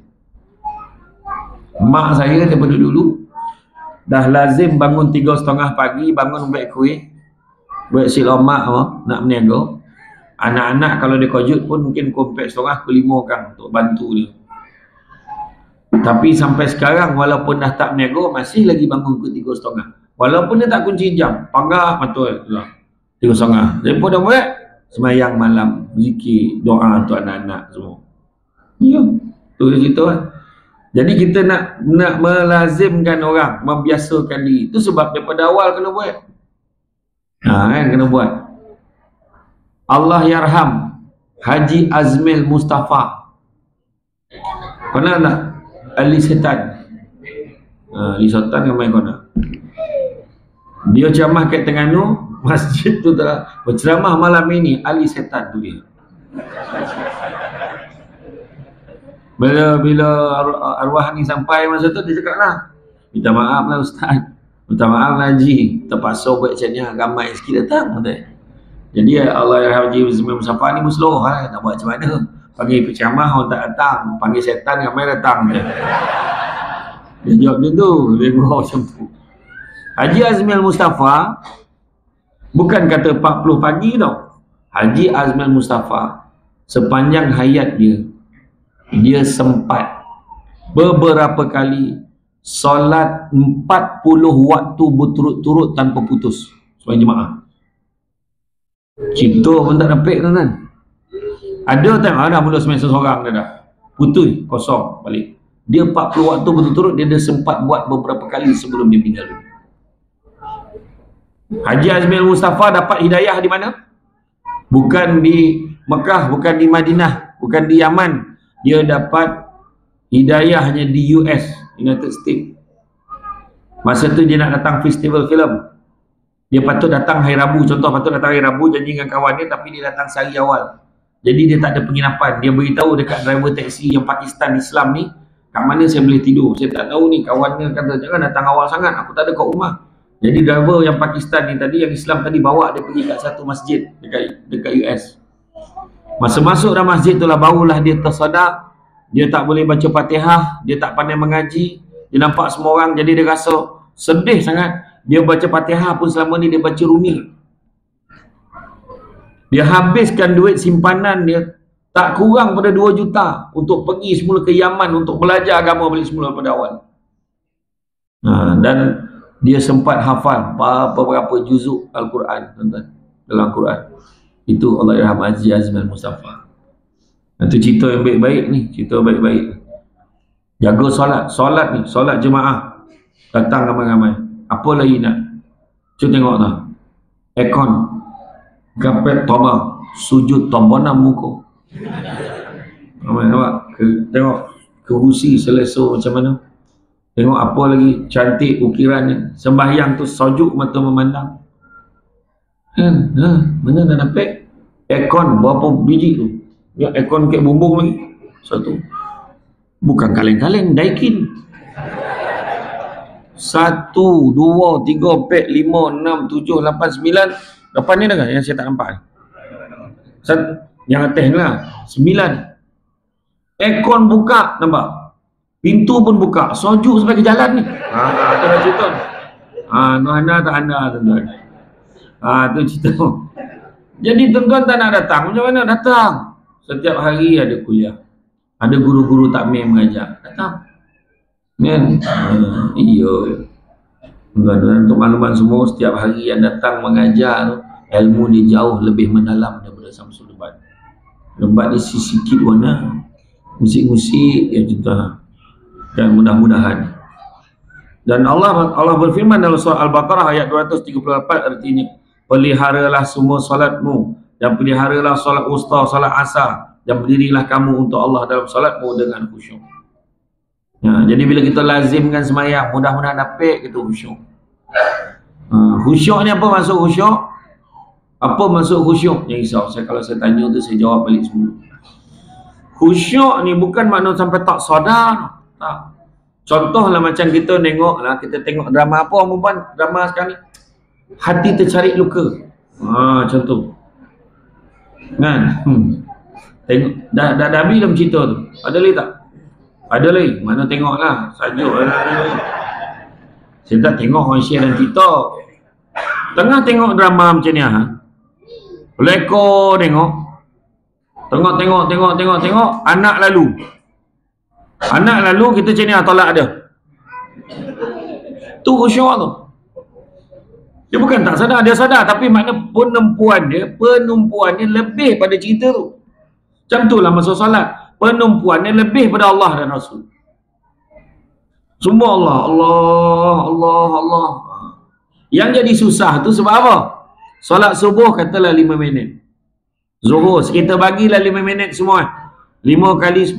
Mak saya daripada dulu dah lazim bangun 3:30 pagi, bangun buat kuih, buat silomak nak berniaga. Anak-anak kalau dia kojut pun mungkin pukul 4:30 ke 5 kan untuk bantu dia. Tapi sampai sekarang walaupun dah tak berniaga, masih lagi bangun ke 3:30. Walaupun dia tak kunci jam, pangah betul lah 3:30. Jadi pun dah buat sembahyang malam, zikir, doa untuk anak-anak semua. Ya, tu dia cerita kan. Jadi kita nak melazimkan orang, membiasakan diri. Itu sebab daripada awal kena buat. Kan kena buat. Allah yarham Haji Azmil Mustafa. Pernah tak? Ali Setan. Ali Setan kan main kona. Dia ceramah kat Terengganu, masjid tu telah berceramah malam ini Ali Setan tu dia. Bila arwah ni sampai masa tu, dia cakap lah, minta maaf lah Ustaz, minta maaf lah Haji, terpaksa buat macam ni, ramai sikit datang. Jadi Allah yarham Haji Azmil Mustafa ni musloh lah, nak buat macam mana. Panggil penceramah orang tak datang, panggil setan ramai datang je. Dia jawab macam tu, dia buat macam tu. Haji Azmil Mustafa bukan kata 40 pagi tau. Haji Azmil Mustafa sepanjang hayat dia sempat beberapa kali solat 40 waktu berturut-turut tanpa putus sebagai jemaah. Cipta pun tak dapat kan. Ada time ada mula semester seorang dia dah putus, kosong balik. Dia 40 waktu berturut-turut dia dah sempat buat beberapa kali sebelum dia meninggal. Haji Azmil Mustafa dapat hidayah di mana? Bukan di Mekah, bukan di Madinah, bukan di Yaman. Dia dapat hidayah hanya di US, United States. Masa tu dia nak datang festival filem. Dia patut datang hari Rabu, contoh patut datang hari Rabu janji dengan kawan dia, tapi dia datang sehari awal. Jadi dia tak ada penginapan. Dia beritahu dekat driver taksi yang Pakistan Islam ni, kat mana saya boleh tidur. Saya tak tahu ni, kawannya kata jangan datang awal sangat, aku tak ada kat rumah. Jadi driver yang Pakistan ni tadi, yang Islam tadi, bawa dia pergi kat satu masjid dekat US. Masa masuk dalam masjid tu lah barulah dia tersadar dia tak boleh baca Fatihah, dia tak pandai mengaji. Dia nampak semua orang, jadi dia rasa sedih sangat. Dia baca Fatihah pun selama ni dia baca Rumi. Dia habiskan duit simpanan dia tak kurang pada 2 juta untuk pergi semula ke Yaman untuk belajar agama balik semula pada awal. Dan dia sempat hafal beberapa juzuk Al-Quran, tuan-tuan, dalam Quran. Itu Allah yarham Haji Azmil Mustafa. Itu cerita yang baik-baik ni, cerita baik-baik. Jaga solat ni, solat jemaah. Datang ramai-ramai. Apa lagi nak? Cuba tengok tak. Aircon, kapet toba, sujud tombonam muka. Nampak? Tengok kerusi selesa macam mana. Tengok apa lagi cantik ukirannya. Sembahyang tu sejuk mata memandang. Kan? Mana dah dapat? Aircon berapa biji tu? Ya, aircon kek bumbung lagi. Satu. Bukan kaleng-kaleng, Daikin. 1, 2, 3, 4, 5, 6, 7, 8, 9. Depan ni dah kan yang saya tak nampak ni. Yang atas ni lah 9. Aircon buka, nampak? Pintu pun buka, sejuk sampai ke jalan ni. Itu dah cerita. Anda tak anda tuan-tuan. Tu cerita. Jadi tuan-tuan tak nak datang, macam mana datang? Setiap hari ada kuliah. Ada guru-guru takmir mengajar. Datang. Kan? Iya. Tuan-tuan, untuk makluman semua, setiap hari yang datang mengajar, ilmu dia jauh lebih mendalam daripada Samsul Lebat. Lebat ni sikit warna. Musik-musik ya cerita. Dan mudah-mudahan. Dan Allah berfirman dalam surah Al-Baqarah ayat 234, artinya peliharalah semua solatmu dan peliharalah solat wusta, solat asar, dan berdirilah kamu untuk Allah dalam solatmu dengan khusyuk. Jadi bila kita lazimkan semayang, mudah-mudahan dapat kita khusyuk. Khusyuk ni apa maksud khusyuk? Apa maksud khusyuk? Yang risau kalau saya tanya tu saya jawab balik semua. Khusyuk ni bukan makna sampai tak sadar. Tak. Contohlah macam kita tengok drama apa orang perempuan, drama sekarang ni. Hati tercari luka. Contoh. Kan? Tengok dah habis dalam cerita tu. Ada lagi tak? Ada lagi. Mana tengoklah. Sajuk lah. Saya tak tengok orang share dalam TikTok. Tengah tengok drama macam ni Lekor tengok. Tengok. Anak lalu kita macam ni tolak dia. Tu khusyuk tu. Dia bukan tak sadar, dia sadar, tapi makna penumpuan dia lebih pada cerita tu. Macam tu lah masa solat. Penumpuannya lebih pada Allah dan Rasul. Semua Allah. Yang jadi susah tu sebab apa? Solat subuh katalah 5 minit. Zuhur kita bagilah 5 minit semua. 5 kali 10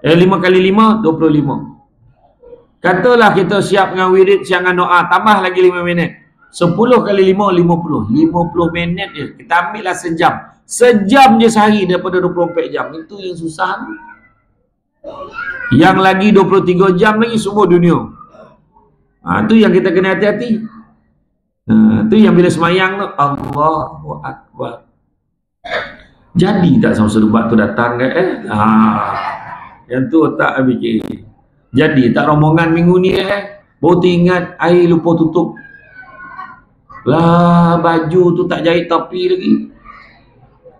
5 kali 5 25. Katalah kita siap dengan wirid, siap dengan doa, tambah lagi 5 minit. 10 kali 5 50 minit je. Kita ambil lah sejam je sehari daripada 24 jam. Itu yang susah. Yang lagi 23 jam lagi semua dunia. Tu yang kita kena hati-hati. Tu yang bila semayang tu Allahu Akbar. Jadi tak sama serubat tu datang ke yang tu tak fikir. Jadi tak rombongan minggu ni baru ingat air lupa tutup. Lah baju tu tak jahit topi lagi.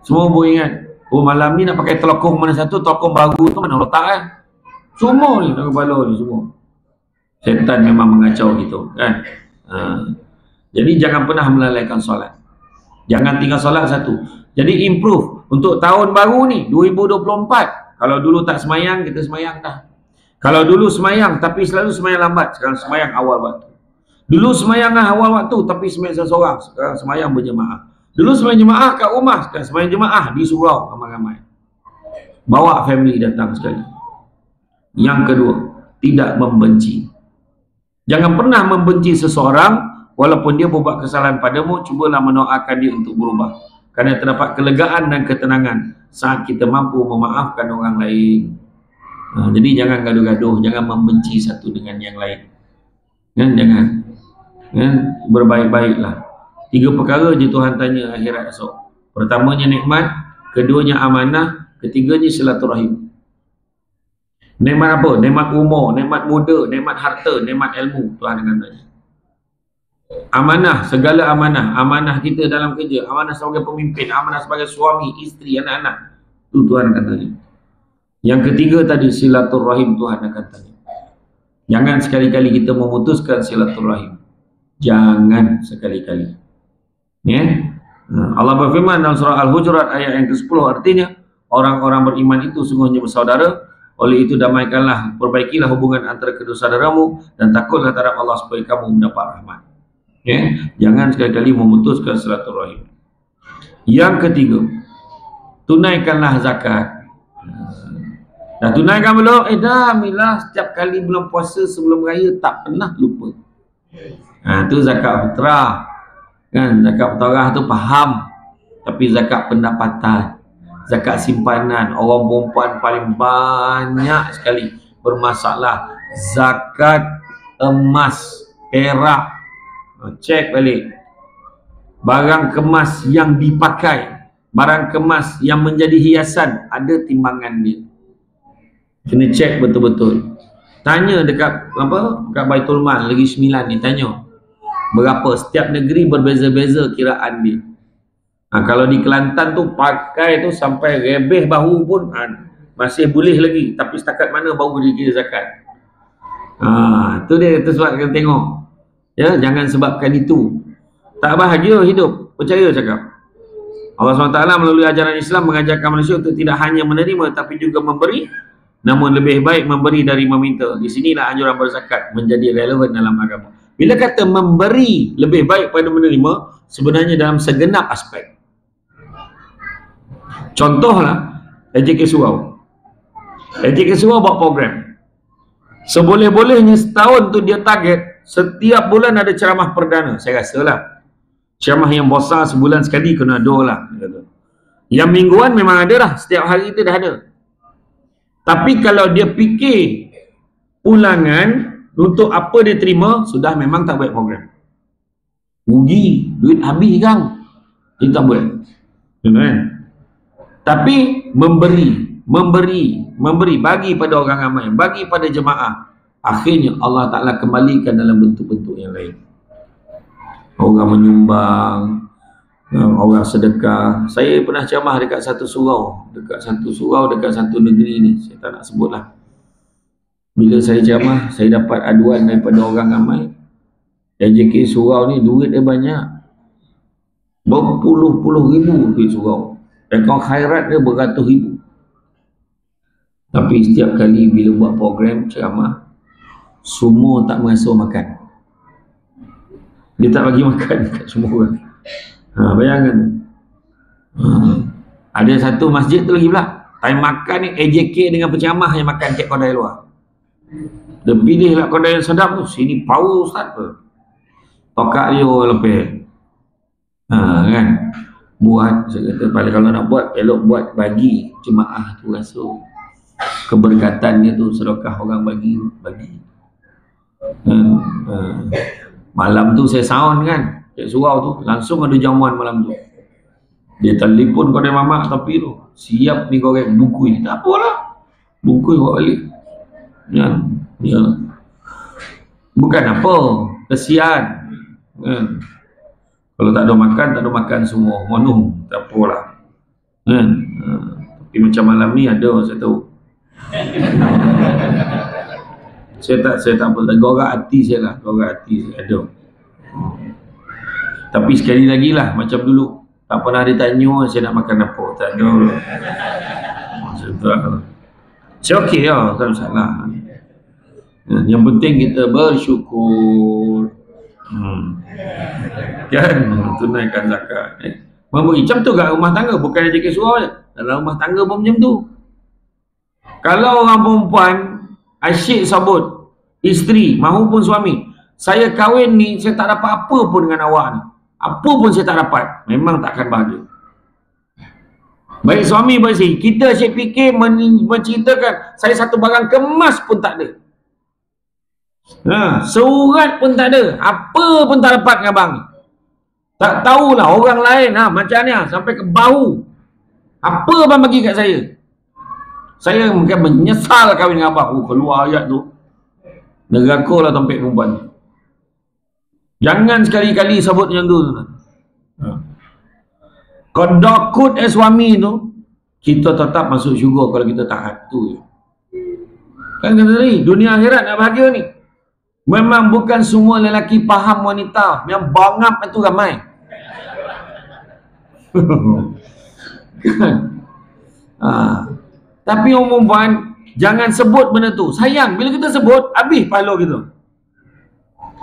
Semua baru ingat. Malam ni nak pakai telekong mana satu, telekong baru tu mana letak Semua ni dalam kepala ni semua. Syaitan memang mengacau kita kan. Jadi jangan pernah melalaikan solat. Jangan tinggal solat satu. Jadi improve untuk tahun baru ni 2024. Kalau dulu tak semayang, kita semayang dah. Kalau dulu semayang tapi selalu semayang lambat, sekarang semayang awal waktu. Dulu semayang awal waktu tapi semayang seseorang, sekarang semayang berjemaah. Dulu semayang jemaah kat rumah, sekarang semayang jemaah di surau ramai-ramai. Bawa family datang sekali. Yang kedua, tidak membenci. Jangan pernah membenci seseorang walaupun dia berbuat kesalahan padamu, cubalah mendoakan dia untuk berubah. Kerana terdapat kelegaan dan ketenangan saat kita mampu memaafkan orang lain. Jadi jangan gaduh-gaduh, jangan membenci satu dengan yang lain. Jangan. Berbaik-baiklah. 3 perkara je Tuhan tanya akhirat esok. Pertamanya nikmat, keduanya amanah, ketiganya silaturahim. Nikmat apa? Nikmat umur, nikmat muda, nikmat harta, nikmat ilmu. Tuhan akan tanya. Amanah, segala amanah. Amanah kita dalam kerja, amanah sebagai pemimpin, amanah sebagai suami, isteri, anak-anak. Itu Tuhan akan tanya. Yang ketiga tadi silaturahim, Tuhan akan tanya. Jangan sekali-kali kita memutuskan silaturahim. Jangan sekali-kali. Allah berfirman dalam surah Al-Hujurat ayat yang ke-10, artinya orang-orang beriman itu sungguhnya bersaudara. Oleh itu damaikanlah, perbaikilah hubungan antara kedua saudaramu dan takutlah terhadap Allah supaya kamu mendapat rahmat. Jangan sekali-kali memutuskan silaturahim. Yang ketiga, tunaikanlah zakat. Dah tunaikan belum? Dah Milah, setiap kali bulan puasa sebelum raya tak pernah lupa. Tu zakat fitrah. Kan, zakat fitrah tu faham. Tapi zakat pendapatan, zakat simpanan, orang perempuan paling banyak sekali bermasalah. Zakat emas, perak. Cek balik. Barang kemas yang dipakai, barang kemas yang menjadi hiasan, ada timbangan dia. Kena cek betul-betul. Tanya dekat dekat Baitul Mal lagi 9 ni, tanya berapa. Setiap negeri berbeza-beza kiraan dia. Kalau di Kelantan tu pakai tu sampai rebeh bahu pun masih boleh lagi, tapi setakat mana baru dikira zakat. Tu dia, tu sebab kena tengok. Jangan sebabkan itu tak bahagia hidup. Percaya cakap Allah SWT melalui ajaran Islam mengajarkan manusia untuk tidak hanya menerima tapi juga memberi. Namun lebih baik memberi dari meminta. Di sinilah anjuran berzakat menjadi relevan dalam agama. Bila kata memberi lebih baik pada menerima, sebenarnya dalam segenap aspek. Contohlah AJK Surau. AJK Surau buat program. Seboleh-bolehnya setahun tu dia target setiap bulan ada ceramah perdana. Saya rasa lah ceramah yang besar sebulan sekali kena ada lah. Yang mingguan memang ada lah, setiap hari itu dah ada. Tapi kalau dia fikir ulangan untuk apa dia terima, sudah memang tak buat program. Rugi, duit habis kan, dia tak buat. Kan? Tapi memberi, bagi pada orang ramai, bagi pada jemaah, akhirnya Allah Ta'ala kembalikan dalam bentuk-bentuk yang lain. Orang menyumbang, orang sedekah. Saya pernah ceramah dekat satu surau, dekat satu negeri ni, saya tak nak sebutlah. Bila saya ceramah, saya dapat aduan daripada orang ramai, AJK surau ni duit dia banyak, berpuluh-puluh ribu duit surau, akaun khairat dia beratus ribu. Tapi setiap kali bila buat program ceramah, semua tak merasa makan. Dia tak bagi makan kat semua orang. Bayangkan tu. Ada satu masjid tu lagi pula, time makan ni AJK dengan penceramah yang makan cek kedai luar. Dia pilih lah kedai yang sedap tu, sini power ustaz tu, tokak dia orang lebih. Kan, buat, saya kata kalau nak buat, elok buat bagi jemaah tu, rasa keberkatan dia tu, sedekah orang bagi. Malam tu saya sound kan, cek surau tu, langsung ada jamuan malam tu. Dia telefon kedai mamak tapi tu, siap ni korek bungkus ni, tak apalah, bungkus bawa balik. Ya. Bukan apa, kesian. Kalau tak ada makan semua, monung, tak apalah. Tapi macam malam ni ada, saya tahu. Saya tak boleh gorak hati saya ada. Tapi sekali lagi lah, macam dulu, tak pernah ditanya saya nak makan apa, tak ada. Saya okey lah, tak salah. Yang penting kita bersyukur. Kan, tunaikan zakat. Memberi macam tu kat rumah tangga, bukan JK surau je. Dalam rumah tangga pun macam tu. Kalau orang perempuan asyik sabut isteri mahupun suami, saya kahwin ni saya tak dapat apa pun dengan awak ni, apa pun saya tak dapat, memang takkan bahagia. Baik suami baik isteri, kita asyik fikir menceritakan saya satu barang kemas pun tak ada, surat pun tak ada, apa pun tak dapat dengan abang. Tak tahulah orang lain macam ni sampai ke bahu, apa abang bagi kat saya. Saya mungkin menyesal kahwin dengan abang. Keluar ayat tu, neraka lah tempat perempuan. Jangan sekali-kali sebut macam tu. Kedakut suami tu, kita tetap masuk syurga kalau kita taat tu. Kan kata tadi, dunia akhirat nak bahagia ni, memang bukan semua lelaki faham wanita. Yang bangap itu ramai. Tapi orang perempuan jangan sebut benda tu. Sayang, bila kita sebut, habis pahala kita.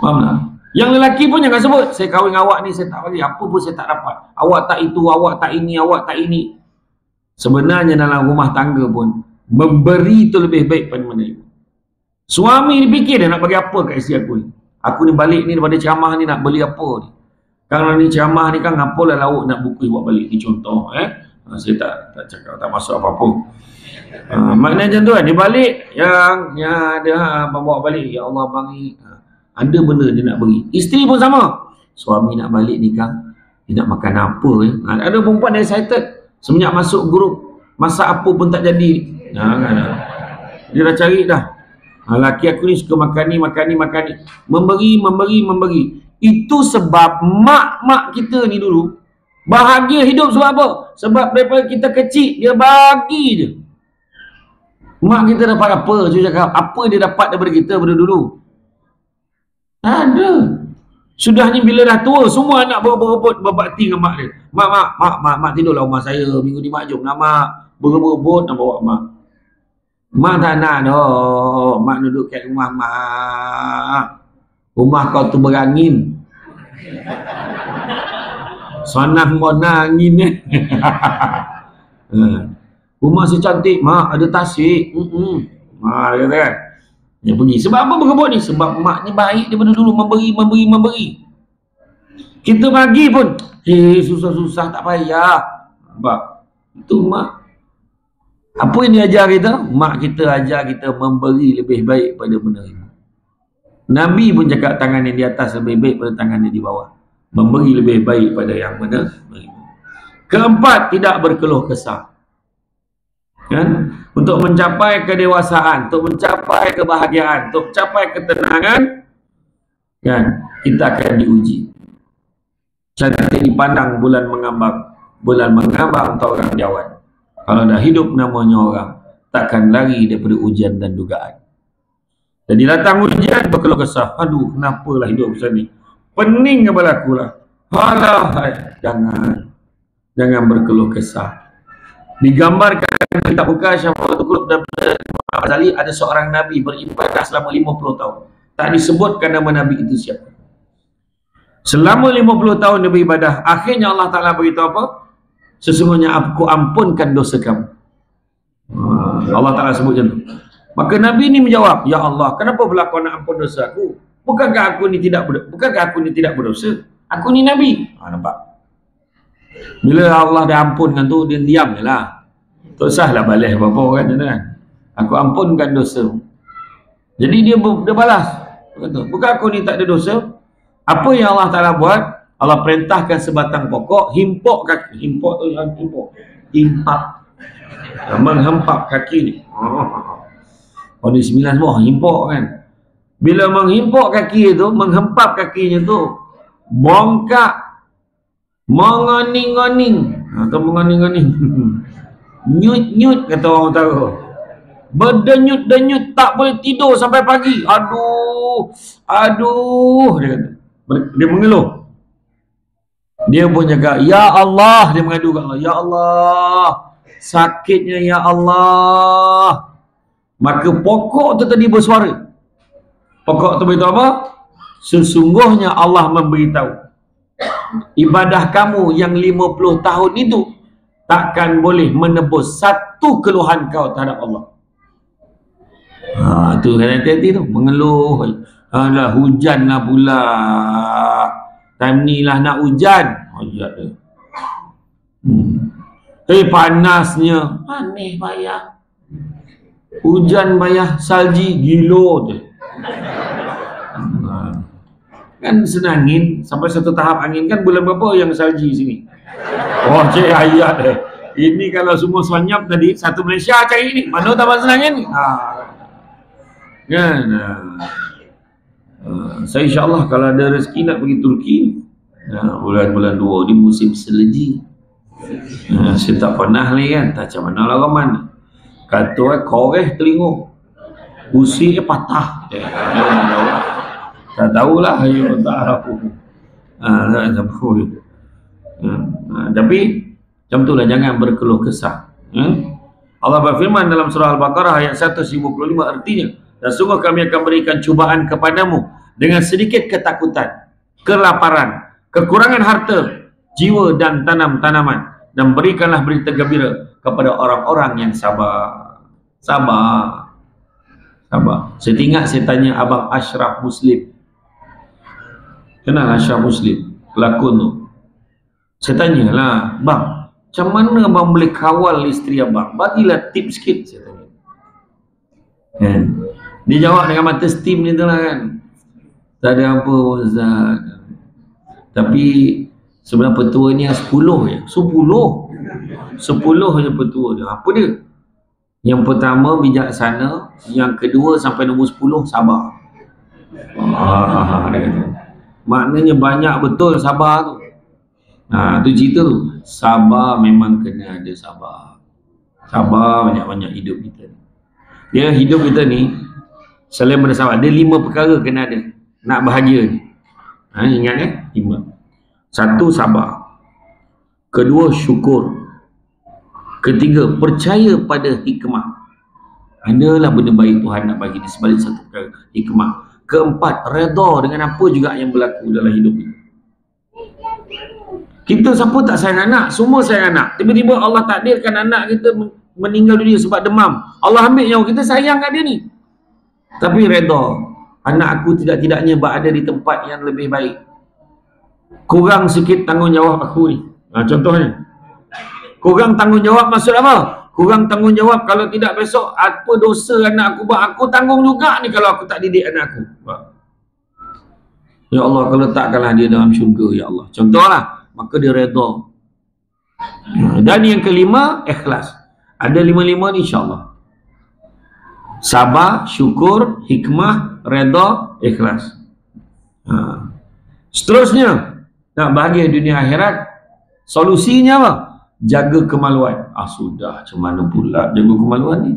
Faham tak? Yang lelaki pun jangan sebut, saya kahwin dengan awak ni, saya tak bagi, apa pun saya tak dapat. Awak tak itu, awak tak ini, awak tak ini. Sebenarnya dalam rumah tangga pun, memberi tu lebih baik pada menerima. Suami ni fikir dia nak bagi apa kat isteri aku ni. Aku ni balik ni daripada ceramah ni nak beli apa ni. Kalau ni ceramah ni kan, apalah lauk nak bukui buat balik. Ni contoh. Saya tak cakap, tak masuk apa-apa. Maknanya macam tu kan, dia balik yang ada bawa balik, ya Allah bagi, ada benda dia nak beri. Isteri pun sama, suami nak balik ni kan, dia nak makan apa ada perempuan yang excited semenjak masuk grup, masak apa pun tak jadi. Dia dah cari dah, laki aku ni suka makan ni. Memberi. Itu sebab mak-mak kita ni dulu bahagia hidup. Sebab apa? Sebab daripada kita kecil dia bagi je. Mak kita dapat apa? Saya cakap, apa dia dapat daripada kita pada dulu? Tak ada. Sudahnya bila dah tua, semua anak berebut berbakti dengan mak dia. Mak tidurlah rumah saya. Minggu ni mak jom nak mak. Berebut nak bawa mak. Mak tak nak dah. Mak duduk kat rumah mak. Rumah kau tu berangin. Sanang mana angin ni. Rumah si cantik, mak ada tasik. Dia kata kan, dia pergi. Sebab apa berebut ni? Sebab mak ni baik daripada dulu, memberi. Kita bagi pun susah-susah tak payah. Sebab itu mak. Apa yang dia ajar kita? Mak kita ajar kita memberi lebih baik pada menerima. Nabi pun cakap tangan yang di atas lebih baik pada tangan yang di bawah. Memberi lebih baik pada yang menerima. Keempat, tidak berkeluh kesah. Kan? Untuk mencapai kedewasaan, untuk mencapai kebahagiaan, untuk mencapai ketenangan, kan, kita akan diuji. Cantik dipandang bulan mengambang. Bulan mengambang untuk orang jawab. Kalau dah hidup namanya orang, takkan lari daripada ujian dan dugaan. Jadi datang ujian, berkeluh kesah. Aduh, kenapalah hidup macam ni? Pening kepala aku lah. Alah, jangan berkeluh kesah. Digambarkan kitab buka Syafatul Qulub daripada Imam Ghazali, ada seorang Nabi beribadah selama 50 tahun. Tak disebutkan nama Nabi itu siapa. Selama 50 tahun dia beribadah, akhirnya Allah Ta'ala beritahu apa? Sesungguhnya aku ampunkan dosa kamu. Allah Ta'ala sebut macam tu. Maka Nabi ni menjawab, ya Allah, kenapa pula kau nak ampun dosa aku? Bukankah aku ni tidak berdosa? Aku ni Nabi. Nampak? Bila Allah dah ampunkan tu, dia diam je lah. Tak usahlah balas apa-apa kan. Aku ampunkan dosa. Jadi dia balas. Bukan aku ni tak ada dosa. Apa yang Allah Ta'ala buat? Allah perintahkan sebatang pokok, himpok kaki. Himpok tu yang himpok. Himpak. Menghempap kaki ni. Oh ni 9 semua, himpok kan. Bila menghimpok kaki itu, menghempap kakinya tu, bongkak, mengoning-oning. Atau mengoning-oning. Nyut-nyut kata orang utara. Berdenyut-denyut, tak boleh tidur sampai pagi. Aduh, dia kata. Dia mengeluh. Dia pun jaga, ya Allah, dia mengadu kat Allah, ya Allah, sakitnya ya Allah. Maka pokok tu tadi bersuara. Pokok tu beritahu apa? Sesungguhnya Allah memberitahu, ibadah kamu yang 50 tahun itu takkan boleh menebus satu keluhan kau terhadap Allah. Tu kan hati-hati tu, mengeluh. Alah, hujan lah pula. Time ni lah nak hujan. Ayat dia. Panasnya. Aneh payah. Hujan payah, salji gilo tu. Kan senangin sampai satu tahap angin kan bulan berapa yang salji sini? Oh, cik ayat dia. Ini kalau semua senyap tadi satu Malaysia cari ni. Mana taman senangin? Kan? Saya insyaAllah kalau ada rezeki nak pergi Turki, bulan-bulan 2 di musim selji. Saya tak pernah ni kan, tak macam mana lah Rahman. Kata koreh telinga, usi patah. Tak tahulah, ayo tak tahu. Tapi macam tu lah, jangan berkeluh kesah. Allah berfirman dalam surah Al-Baqarah ayat 155, artinya, dan sungguh kami akan berikan cubaan kepadamu dengan sedikit ketakutan, kelaparan, kekurangan harta, jiwa dan tanaman, dan berikanlah berita gembira kepada orang-orang yang sabar. Sabar. Saya ingat saya tanya Abang Ashraf Muslim. Kenal Ashraf Muslim? Pelakon tu. Saya tanyalah, bang, macam mana abang boleh kawal isteri abang? Bagilah tips sikit, saya tanya. Dia jawab dengan mata steam ni tu lah kan. Tak ada apa Ustaz. Tapi sebenarnya petua ni 10 je. 10 je petua dia. Apa dia? Yang pertama bijaksana, yang kedua sampai nombor 10 sabar. Dia kata. Maknanya banyak betul sabar tu. Tu cerita tu. Sabar memang kena ada sabar. Sabar banyak-banyak hidup kita. Dia hidup kita ni selain bersabar, ada 5 perkara kena ada nak bahagia ni. Ingat 5. 1, sabar. Kedua, syukur. Ketiga, percaya pada hikmah. Adalah benda baik Tuhan nak bagi di sebalik satu perkara, hikmah. Keempat, redha dengan apa juga yang berlaku dalam hidup ini. Kita siapa tak sayang anak? Semua sayang anak. Tiba-tiba Allah takdirkan anak kita meninggal dunia sebab demam. Allah ambil nyawa kita, sayang kat dia ni. Tapi redha, anak aku tidak-tidaknya berada di tempat yang lebih baik. Kurang sikit tanggungjawab aku ni. Contohnya, kurang tanggungjawab maksud apa? kurang tanggungjawab. Kalau tidak besok apa dosa anak aku buat, aku tanggung juga ni kalau aku tak didik anak aku. Ya Allah, kalau takkanlah dia dalam syurga, ya Allah. Contohlah, maka dia redha. Dan yang kelima, ikhlas. Ada 5 ni insya-Allah. Sabar, syukur, hikmah, redha, ikhlas. Seterusnya, nak bahagia dunia akhirat, solusinya apa? Jaga kemaluan. Sudah, macam mana pula jaga kemaluan ni?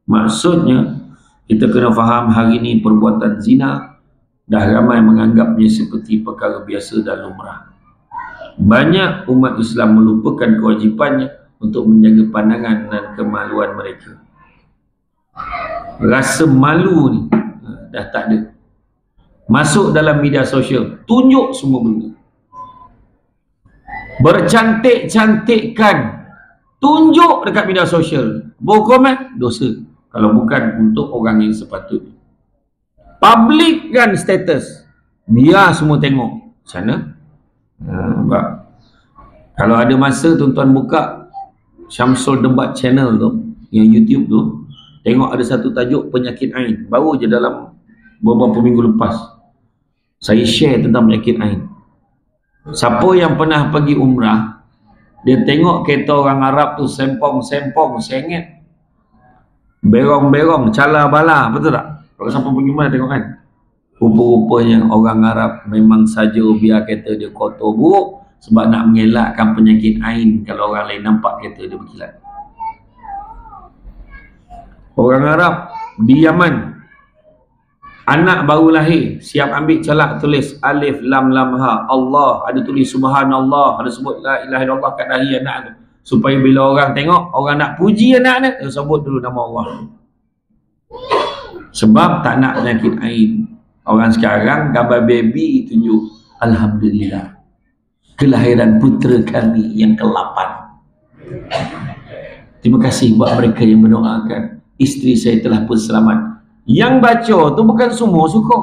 Maksudnya, kita kena faham hari ni perbuatan zina dah ramai menganggapnya seperti perkara biasa dan lumrah. Banyak umat Islam melupakan kewajipannya untuk menjaga pandangan dan kemaluan mereka. Rasa malu ni dah tak ada. Masuk dalam media sosial, tunjuk semua benda. Bercantik-cantikkan, tunjuk dekat media sosial. Berhukum dosa kalau bukan untuk orang yang sepatutnya. Publikkan status, biar semua tengok. Macam mana? Kalau ada masa tuan-tuan buka Syamsul Debat channel tu, yang YouTube tu, tengok ada satu tajuk penyakit ain. Baru je dalam beberapa minggu lepas saya share tentang penyakit ain. Siapa yang pernah pergi umrah, dia tengok kereta orang Arab tu sempong-sempong, sengit, berong-berong, cala bala, betul tak? Kalau siapa pergi umrah tengok kan, rupa-rupanya orang Arab memang saja biar kereta dia kotor buruk sebab nak mengelakkan penyakit ain kalau orang lain nampak kereta dia berkilat. Orang Arab di Yaman, anak baru lahir, siap ambil calak tulis alif lam lam ha, Allah, ada tulis subhanallah, ada sebut la ilaha illallah kat dahi anak tu, supaya bila orang tengok, orang nak puji anak ni, dia sebut dulu nama Allah. Sebab tak nak penyakit ain. Orang sekarang gambar baby tunjuk alhamdulillah, kelahiran putera kami yang ke-8. Terima kasih buat mereka yang mendoakan isteri saya telah pun selamat. Yang baca tu bukan semua suka.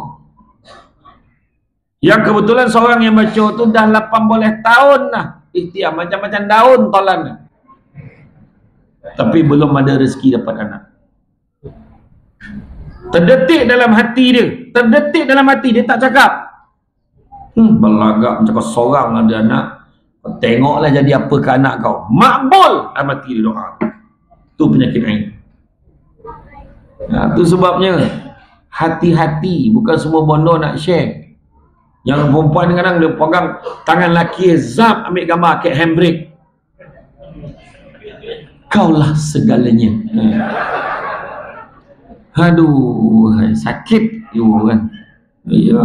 Yang kebetulan seorang yang baca tu dah 18 tahun dah ikhtiar, macam-macam daun tolan, tapi belum ada rezeki dapat anak. Terdetik dalam hati dia, terdetik dalam hati dia, tak cakap. Belagak macam kau seorang ada anak, tengoklah jadi apa ke anak kau. Makbul dalam hati dia doa. Tu penyakit ain. Itu sebabnya hati-hati, bukan semua bondo nak share. Yang perempuan kadang dia pegang tangan lelaki, zap ambil gambar kat handbrake. Kaulah segalanya. Aduh, sakit you kan. Ya.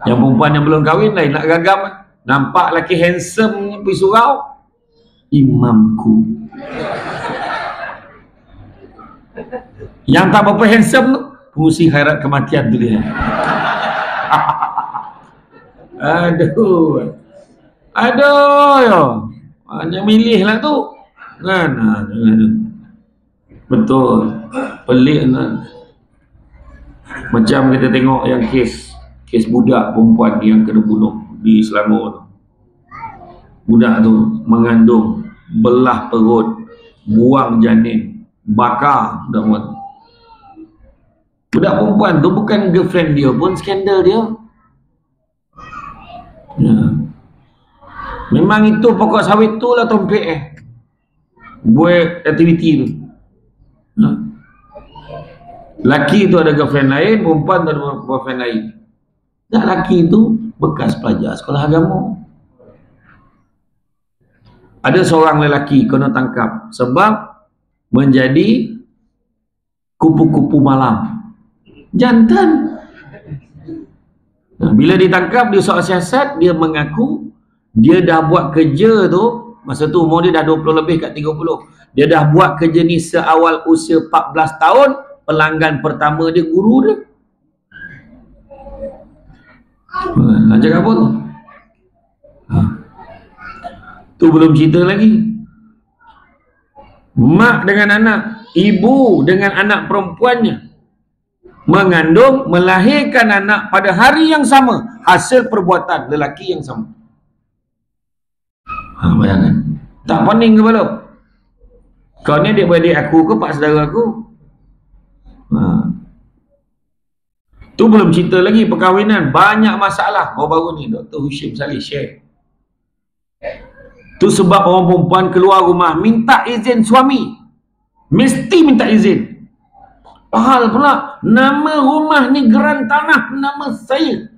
Yang perempuan yang belum kahwin lain nak gagam. Nampak lelaki handsome pergi surau, imamku. Yang tak berapa handsome tu pengusi khairat kematian tu dia. Aduh ya, hanya milih lah tu kan. Betul, pelik kan. Macam kita tengok yang kes budak perempuan yang kena bunuh di Selangor tu. Budak tu mengandung, belah perut, buang janin, bakar budak perempuan. Budak perempuan tu bukan girlfriend dia pun, skandal dia. Ya. Memang itu pokok sawit tu lah tompek buat aktiviti tu. Ya. Laki tu ada girlfriend lain, perempuan tu ada girlfriend lain. Dan laki tu bekas pelajar sekolah agama. Ada seorang lelaki kena tangkap sebab menjadi kupu-kupu malam, jantan. Bila ditangkap, dia soal siasat, dia mengaku dia dah buat kerja tu, masa tu umur dia dah 20 lebih kat 30. Dia dah buat kerja ni seawal usia 14 tahun, pelanggan pertama dia guru dia. Nak cakap apa tu? Tu belum cerita lagi. Mak dengan anak, ibu dengan anak perempuannya mengandung, melahirkan anak pada hari yang sama, hasil perbuatan lelaki yang sama. Bayangkan, tak pening kepala. Kau ni adik-beradik aku ke pak saudara aku? Tu belum cerita lagi perkahwinan, banyak masalah. Baru-baru ni Dr. Hushim Salih share. Tu sebab orang perempuan keluar rumah minta izin suami, mesti minta izin. Hal pula nama rumah ni geran tanah nama saya,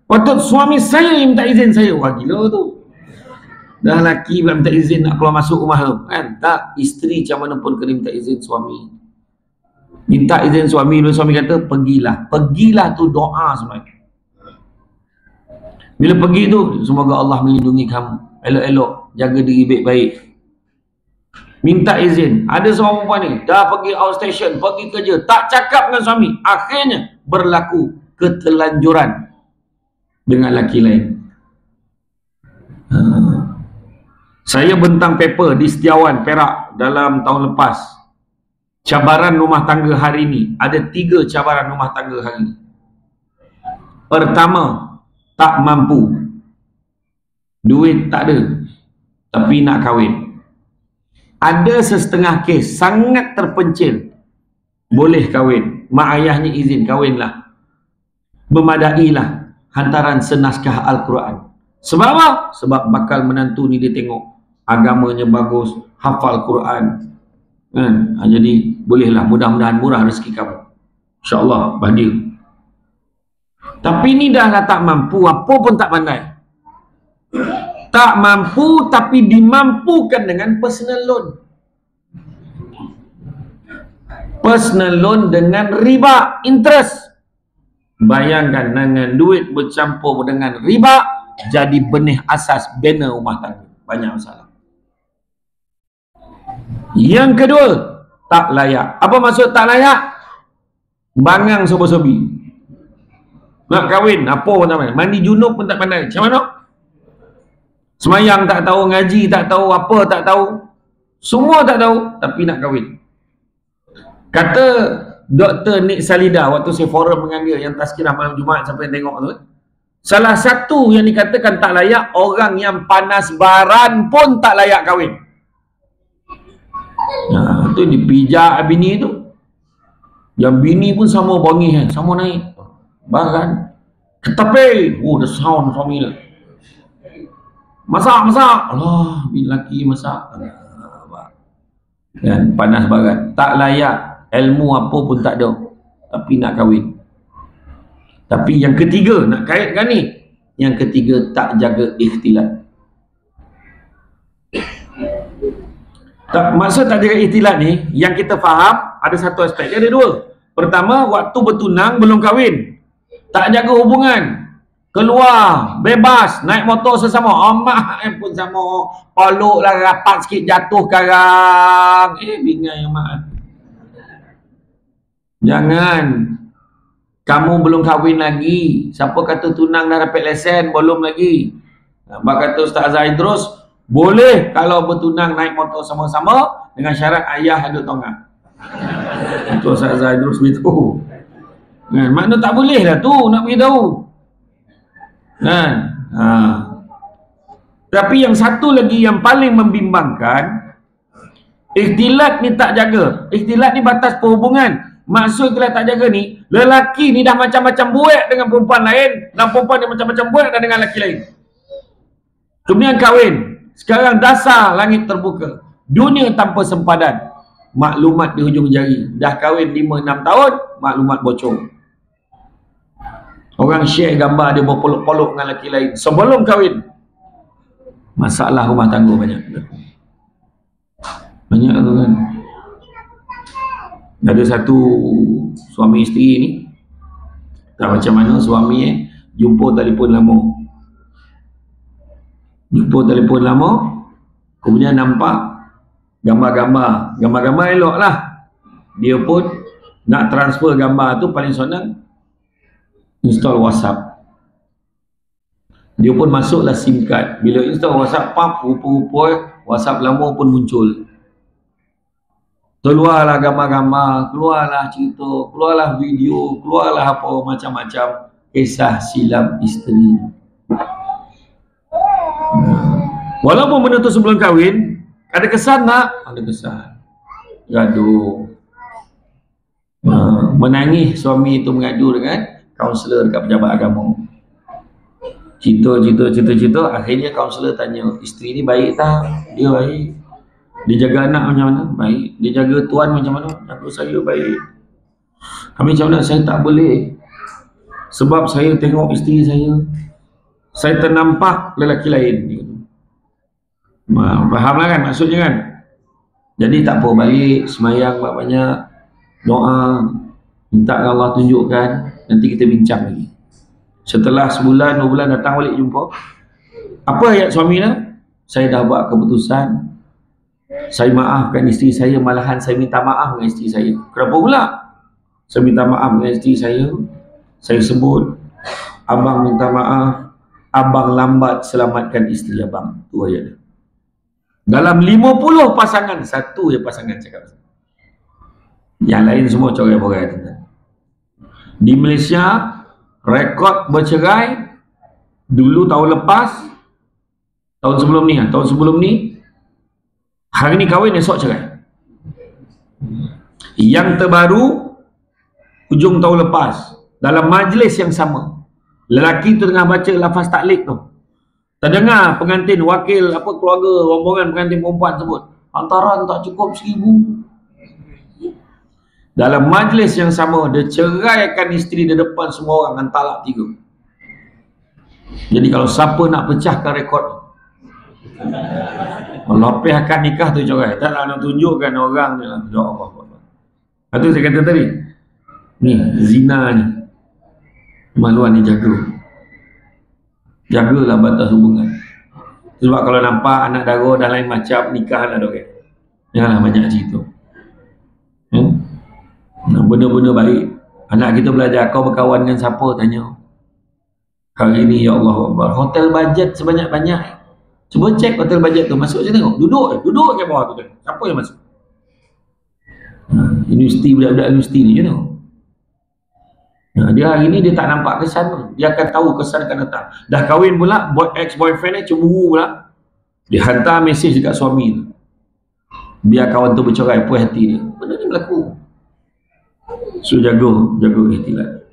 patut suami saya yang minta izin saya. Wah gila tu. Dah lelaki pula minta izin nak keluar masuk rumah tu kan? Tak, isteri macam mana pun kena minta izin suami. Minta izin suami, lalu suami kata pergilah. Pergilah tu doa sebenarnya. Bila pergi tu, semoga Allah melindungi kamu, elok-elok, jaga diri baik-baik. Minta izin. Ada seorang perempuan ni dah pergi outstation, pergi kerja, tak cakap dengan suami, akhirnya berlaku ketelanjuran dengan lelaki lain. Saya bentang paper di Setiawan, Perak dalam tahun lepas. Cabaran rumah tangga hari ini. Ada 3 cabaran rumah tangga hari ini. Pertama, tak mampu. Duit tak ada, tapi nak kahwin. Ada sesetengah kes sangat terpencil, boleh kahwin, mak ayahnya izin, kahwinlah. Memadailah hantaran senaskah Al-Quran. Sebab apa? Sebab bakal menantu ni dia tengok agamanya bagus, hafal Quran kan? Jadi bolehlah, mudah-mudahan murah rezeki kamu, InsyaAllah bahagia. Tapi ni dah tak mampu, apa pun tak pandai. Tak mampu tapi dimampukan dengan personal loan. Personal loan dengan riba, interest. Bayangkan dengan duit bercampur dengan riba, jadi benih asas bina rumah tangga. Banyak masalah. Yang kedua, tak layak. Apa maksud tak layak? Bangang sobi-sobi. Nak kahwin, apa pun tak pandai. Mandi junub pun tak pandai. Macam mana? Semayang tak tahu, ngaji tak tahu, apa tak tahu. Semua tak tahu, tapi nak kahwin. Kata Dr. Nik Salida, waktu saya forum dengan dia, yang tazkirah malam Jumaat sampai tengok tu, salah satu yang dikatakan tak layak, orang yang panas baran pun tak layak kahwin. Nah, tu dipijak bini tu. Yang bini pun sama bangih, sama naik. Baran. Ketapi, the sound suami dia. Masak. Allah, bila lelaki masak. Dan panas barat. Tak layak. Ilmu apa pun tak ada. Tapi nak kahwin. Tapi yang ketiga, nak kaitkan ni. Yang ketiga, tak jaga ikhtilat. Maksud tak jaga ikhtilat ni, yang kita faham, ada satu aspek. Dia ada 2. Pertama, waktu bertunang belum kahwin. Tak jaga hubungan. Keluar, bebas, naik motor sesama. Mak pun sama. Polok lah, rapat sikit, jatuh karang. Bingai mak. Jangan. Kamu belum kahwin lagi. Siapa kata tunang dah dapat lesen? Belum lagi. Nampak kata Ustaz Zaidrus, boleh kalau bertunang naik motor sama-sama dengan syarat ayah ada tongak. Itu Ustaz Zaidrus beritahu. Makna tak boleh lah tu nak beritahu. Kan? Tapi yang satu lagi yang paling membimbangkan, ikhtilat ni tak jaga. Ikhtilat ni batas perhubungan. Maksud ikhtilat tak jaga ni, lelaki ni dah macam-macam buat dengan perempuan lain, dan perempuan ni macam-macam buat dah dengan lelaki lain. Kemudian kahwin. Sekarang dasar langit terbuka. Dunia tanpa sempadan. Maklumat di hujung jari. Dah kahwin 5-6 tahun, maklumat bocor. Orang share gambar dia berpolok-polok dengan lelaki lain sebelum kahwin. Masalah rumah tangga banyak. Banyak tu kan. Ada satu suami isteri ni, tak macam mana suami jumpa telefon lama. Kemudian nampak gambar-gambar. Gambar-gambar elok lah. Dia pun nak transfer gambar tu paling senang install WhatsApp. Dia pun masuklah SIM card. Bila install WhatsApp, rupa-rupa WhatsApp lama pun muncul. Keluarlah gambar-gambar, keluarlah cerita, keluarlah video, keluarlah apa macam-macam kisah silam isteri. Walaupun benda tu sebelum kahwin, Ada kesan tak? Ada kesan. Gaduh. Menangis suami itu mengadu dengan kaunselor dekat pejabat agama. Cerita, akhirnya kaunselor tanya, isteri ni baik tak? Dia baik. Dia jaga anak macam mana? Baik. Dia jaga tuan macam mana? Jaga saya baik. Kami macam mana? Saya tak boleh. Sebab saya tengok isteri saya ternampak lelaki lain. Fahamlah kan maksudnya kan? Jadi tak apa, balik semayang banyak-banyak, doa, minta Allah tunjukkan, nanti kita bincang lagi. Setelah sebulan, 2 bulan datang balik jumpa. Apa ayat suami nak? Saya dah buat keputusan, saya maafkan isteri saya, malahan saya minta maaf dengan isteri saya. Kenapa pula? Saya minta maaf dengan isteri saya sebut, abang minta maaf, abang lambat selamatkan isteri abang. Tu ayat dia. Dalam 50 pasangan, satu je pasangan cakap. Yang lain semua corai-borai. Di Malaysia, rekod bercerai dulu tahun lepas, tahun sebelum ni, hari ni kahwin, esok cerai. Yang terbaru, hujung tahun lepas, dalam majlis yang sama, lelaki tu tengah baca lafaz taklid tu, terdengar pengantin, wakil keluarga, rombongan pengantin perempuan sebut, hantaran tak cukup 1,000. Dalam majlis yang sama, dia ceraikan isteri di depan semua orang dengan talak 3. Jadi kalau siapa nak pecahkan rekod, lapihkan nikah tu cerai, taklah nak tunjukkan orang ni lah. Ya Allah. Itu saya kata tadi, ni zina ni, maluan ni jagalah batas hubungan. Sebab kalau nampak anak dara dah lain macam, nikah lah dorang. Janganlah banyak cerita. Benda-benda baik. Anak kita belajar, kau berkawan dengan siapa? Tanya. Hari ni ya Allah Akbar, hotel bajet sebanyak-banyak. Cuba cek hotel bajet tu, masuk je tengok. Duduk kat bawah tu tengok. Siapa yang masuk? Universiti, budak-budak universiti ni je tengok. Dia hari ni dia tak nampak kesan tu. Dia akan tahu kesan akan datang. Dah kahwin pula, ex-boyfriend ni cemburu pula. Dia hantar mesej dekat suami tu, biar kawan tu bercerai, puas hati dia. Benda ni berlaku. So jaga ikhtilat.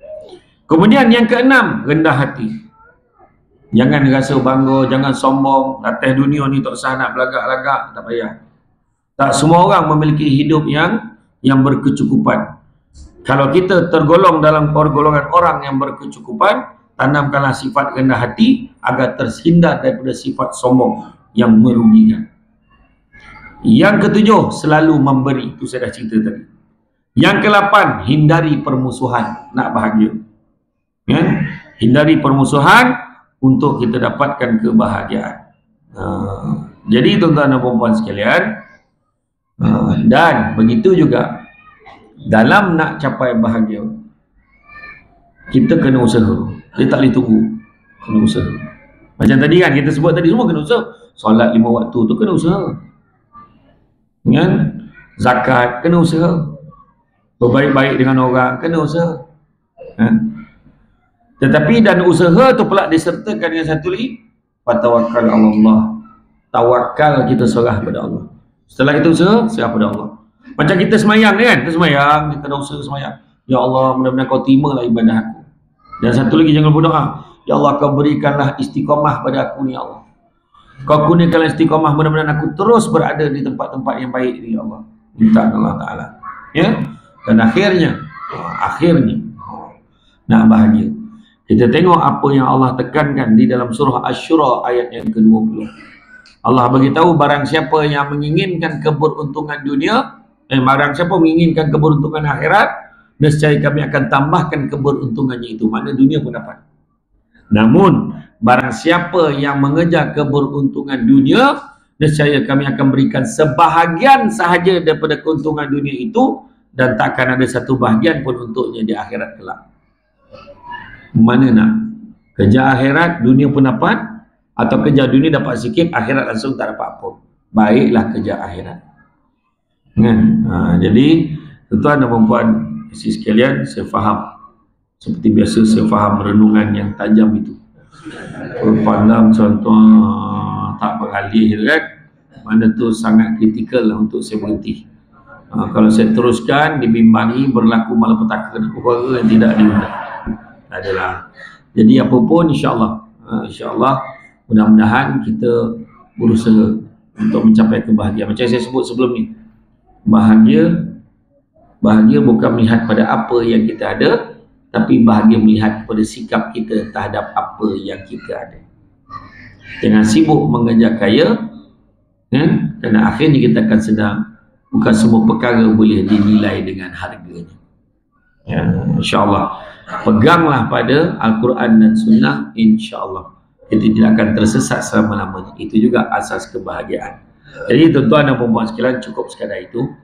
Kemudian yang keenam, rendah hati. Jangan rasa bangga, jangan sombong. Atas dunia ni tak usah nak belagak-lagak, tak payah. Tak semua orang memiliki hidup yang berkecukupan. Kalau kita tergolong dalam golongan orang yang berkecukupan, tanamkanlah sifat rendah hati agar terhindar daripada sifat sombong yang merugikan. Yang ketujuh, selalu memberi. Itu saya dah cerita tadi. Yang ke-8, hindari permusuhan. Nak bahagia, hindari permusuhan untuk kita dapatkan kebahagiaan. Jadi tuan-tuan dan puan-puan sekalian, dan begitu juga dalam nak capai bahagia, kita kena usaha. Dia tak boleh tunggu, kena usaha. Macam tadi kan kita sebut tadi, semua kena usaha. Solat 5 waktu tu kena usaha, zakat kena usaha, berbaik-baik dengan orang kena usaha. Tetapi dan usaha tu pula disertakan dengan satu lagi, fatawakkal Allah. Tawakal, kita serah pada Allah. Setelah kita usaha, serah pada Allah. Macam kita semayang ni kan, kita semayang, kita dah usaha semayang. Ya Allah, mudah-mudahan kau terimalah ibadah aku. Dan satu lagi, jangan berdoa, ya Allah, kau berikanlah istiqamah pada aku ni, ya Allah. Kau kurniakanlah istiqamah, mudah-mudahan aku terus berada di tempat-tempat yang baik ni, ya Allah. Minta Allah Ta'ala. Ya. Dan akhirnya nak bahagia. Kita tengok apa yang Allah tekankan di dalam surah Asy-Syura ayat yang ke-20. Allah beritahu, barang siapa yang menginginkan keberuntungan dunia, barang siapa menginginkan keberuntungan akhirat, nescaya kami akan tambahkan keberuntungannya itu. Makna dunia pun dapat. Namun barang siapa yang mengejar keberuntungan dunia, nescaya kami akan berikan sebahagian sahaja daripada keuntungan dunia itu, dan takkan ada satu bahagian pun untuknya di akhirat kelak. Mana nak? Kejar akhirat, dunia pun dapat, atau kejar dunia dapat sikit, akhirat langsung tak dapat apa. Baiklah kejar akhirat. Jadi tuan-tuan dan puan-puan sekalian, saya faham. Seperti biasa saya faham renungan yang tajam itu. Pandang contoh tak beralih kan. Mana tu sangat kritikal lah untuk saya berhenti. Kalau saya teruskan dibimbangi berlaku malapetaka dan perkara yang tidak diundang. Adalah. Jadi apa pun insya-Allah mudah-mudahan kita berusaha untuk mencapai kebahagiaan. Macam saya sebut sebelum ni, bahagia bukan melihat pada apa yang kita ada, tapi bahagia melihat pada sikap kita terhadap apa yang kita ada. Jangan sibuk mengejar kaya, kerana akhirnya kita akan sedar bukan semua perkara boleh dinilai dengan harganya. InsyaAllah peganglah pada Al-Quran dan Sunnah, insyaAllah kita tidak akan tersesat selama-lamanya. Itu juga asas kebahagiaan. Jadi tuan-tuan dan puan-puan sekalian, cukup sekadar itu.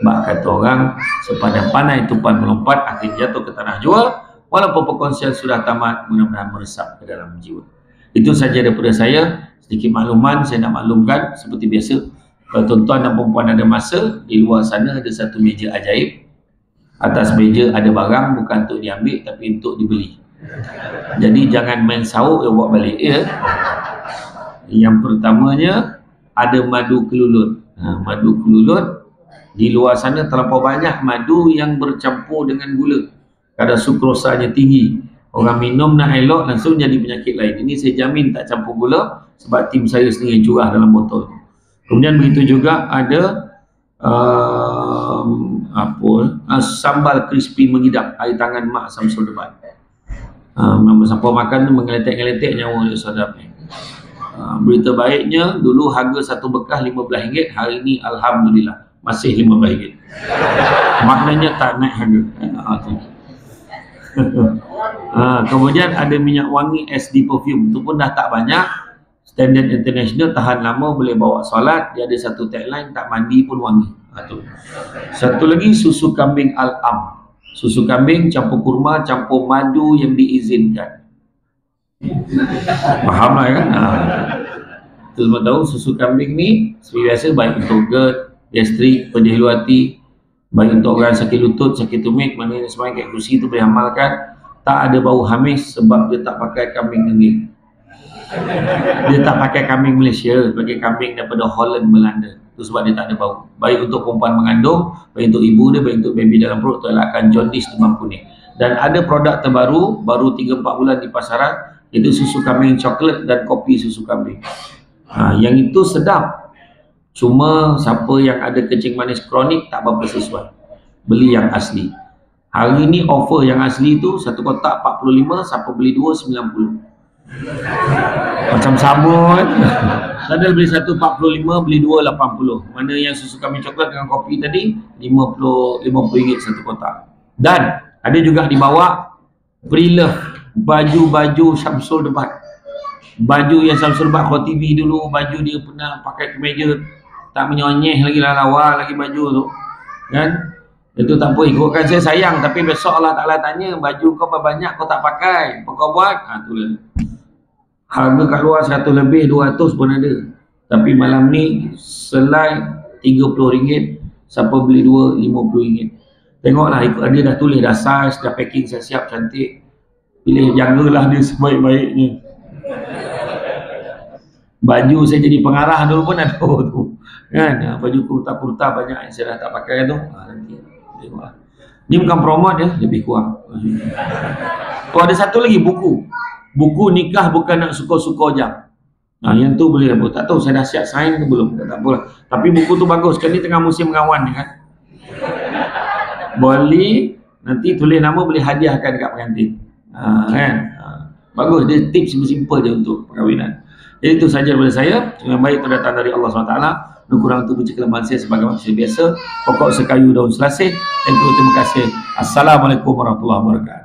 Mak kata orang, sepadan panai tupan melompat, akhirnya jatuh ke tanah jua. Walaupun perkongsian sudah tamat, mudah-mudahan meresap ke dalam jiwa. Itu saja daripada saya. Sedikit makluman saya nak maklumkan. Seperti biasa, kalau tuan-tuan dan puan-puan ada masa, di luar sana ada satu meja ajaib. Atas meja ada barang, bukan untuk diambil tapi untuk dibeli. Jadi jangan main sahur bawa balik, ya. Yang pertamanya ada madu kelulut. Madu kelulut, di luar sana terlampau banyak madu yang bercampur dengan gula. Kadar sukrosanya tinggi. Orang minum nak elok langsung jadi penyakit lain. Ini saya jamin tak campur gula, sebab tim saya sendiri yang curah dalam botol. Kemudian begitu juga ada sambal crispy mengidap, air tangan Mak Samsul Debat. Siapa makan tu mengeletek-ngeletek nyawa dia sedap. Berita baiknya, dulu harga satu bekas RM15, hari ini alhamdulillah masih RM15. Maknanya tak naik harga. Kemudian ada minyak wangi SD perfume, tu pun dah tak banyak. Standard international, tahan lama, boleh bawa solat. Dia ada satu tagline, tak mandi pun wangi. Satu lagi susu kambing Al-Am. Susu kambing campur kurma, campur madu yang diizinkan. Faham lah kan? Itu semua tahu susu kambing ni seperti biasa baik untuk GERD, gastrik, pedih hati, baik untuk orang sakit lutut, sakit tumit, mana yang semain kat kursi tu boleh amalkan. Tak ada bau hamis sebab dia tak pakai kambing dengil. Dia tak pakai kambing Malaysia, pakai kambing daripada Holland, Belanda. Itu sebab dia tak ada bau. Baik untuk perempuan mengandung, baik untuk ibu dia, baik untuk baby dalam perut, tu elakkan jaundice, demam kuning. Dan ada produk terbaru, baru 3-4 bulan di pasaran, itu susu kambing coklat dan kopi susu kambing. Yang itu sedap. Cuma siapa yang ada kencing manis kronik tak berapa sesuai. Beli yang asli. Hari ni offer yang asli tu satu kotak 45, siapa beli 2 90. Macam sama kan. Tadi beli satu 45, beli 2 80. Mana yang susu kambing coklat dengan kopi tadi RM50 satu kotak. Dan ada juga dibawa pre-love baju-baju Samsul Debat. Baju yang Samsul Debat Khot TV dulu, baju dia pernah pakai kemeja tak menyonyeh lagi lah, lawa lagi baju tu kan. Itu tak apa, ikutkan saya sayang, tapi besok Allah Ta'ala tanya, baju kau banyak kau tak pakai, apa kau buat? Itulah. Harga kat luar 100 lebih, 200 pun ada. Tapi malam ni selai RM30, siapa beli 2 RM50. Tengoklah, ikut dia dah tulis, dah size, dah packing siap-siap cantik. Pilih, jagalah dia sebaik-baiknya. Baju saya jadi pengarah dulu pun ada tu kan, baju kurta-kurta banyak yang saya dah tak pakai tu. Nanti tengoklah. Ni bukan promote ya, lebih kurang. Ada satu lagi buku nikah bukan nak suka-suka jam. Yang tu boleh apa? Tak tahu saya dah siap sign ke belum. Tak apalah. Tapi buku tu bagus. Kan ni tengah musim mengawan ni kan. Boleh nanti tulis nama, boleh hadiahkan dekat pengantin. Kan? Bagus, dia tips simple je untuk perkahwinan. Jadi itu saja daripada saya. Yang baik itu datang dari Allah SWT. Dan kurang itu benci kelemahan saya sebagai manusia biasa. Pokok sekayu daun selasih. Dan terima kasih. Assalamualaikum warahmatullahi wabarakatuh.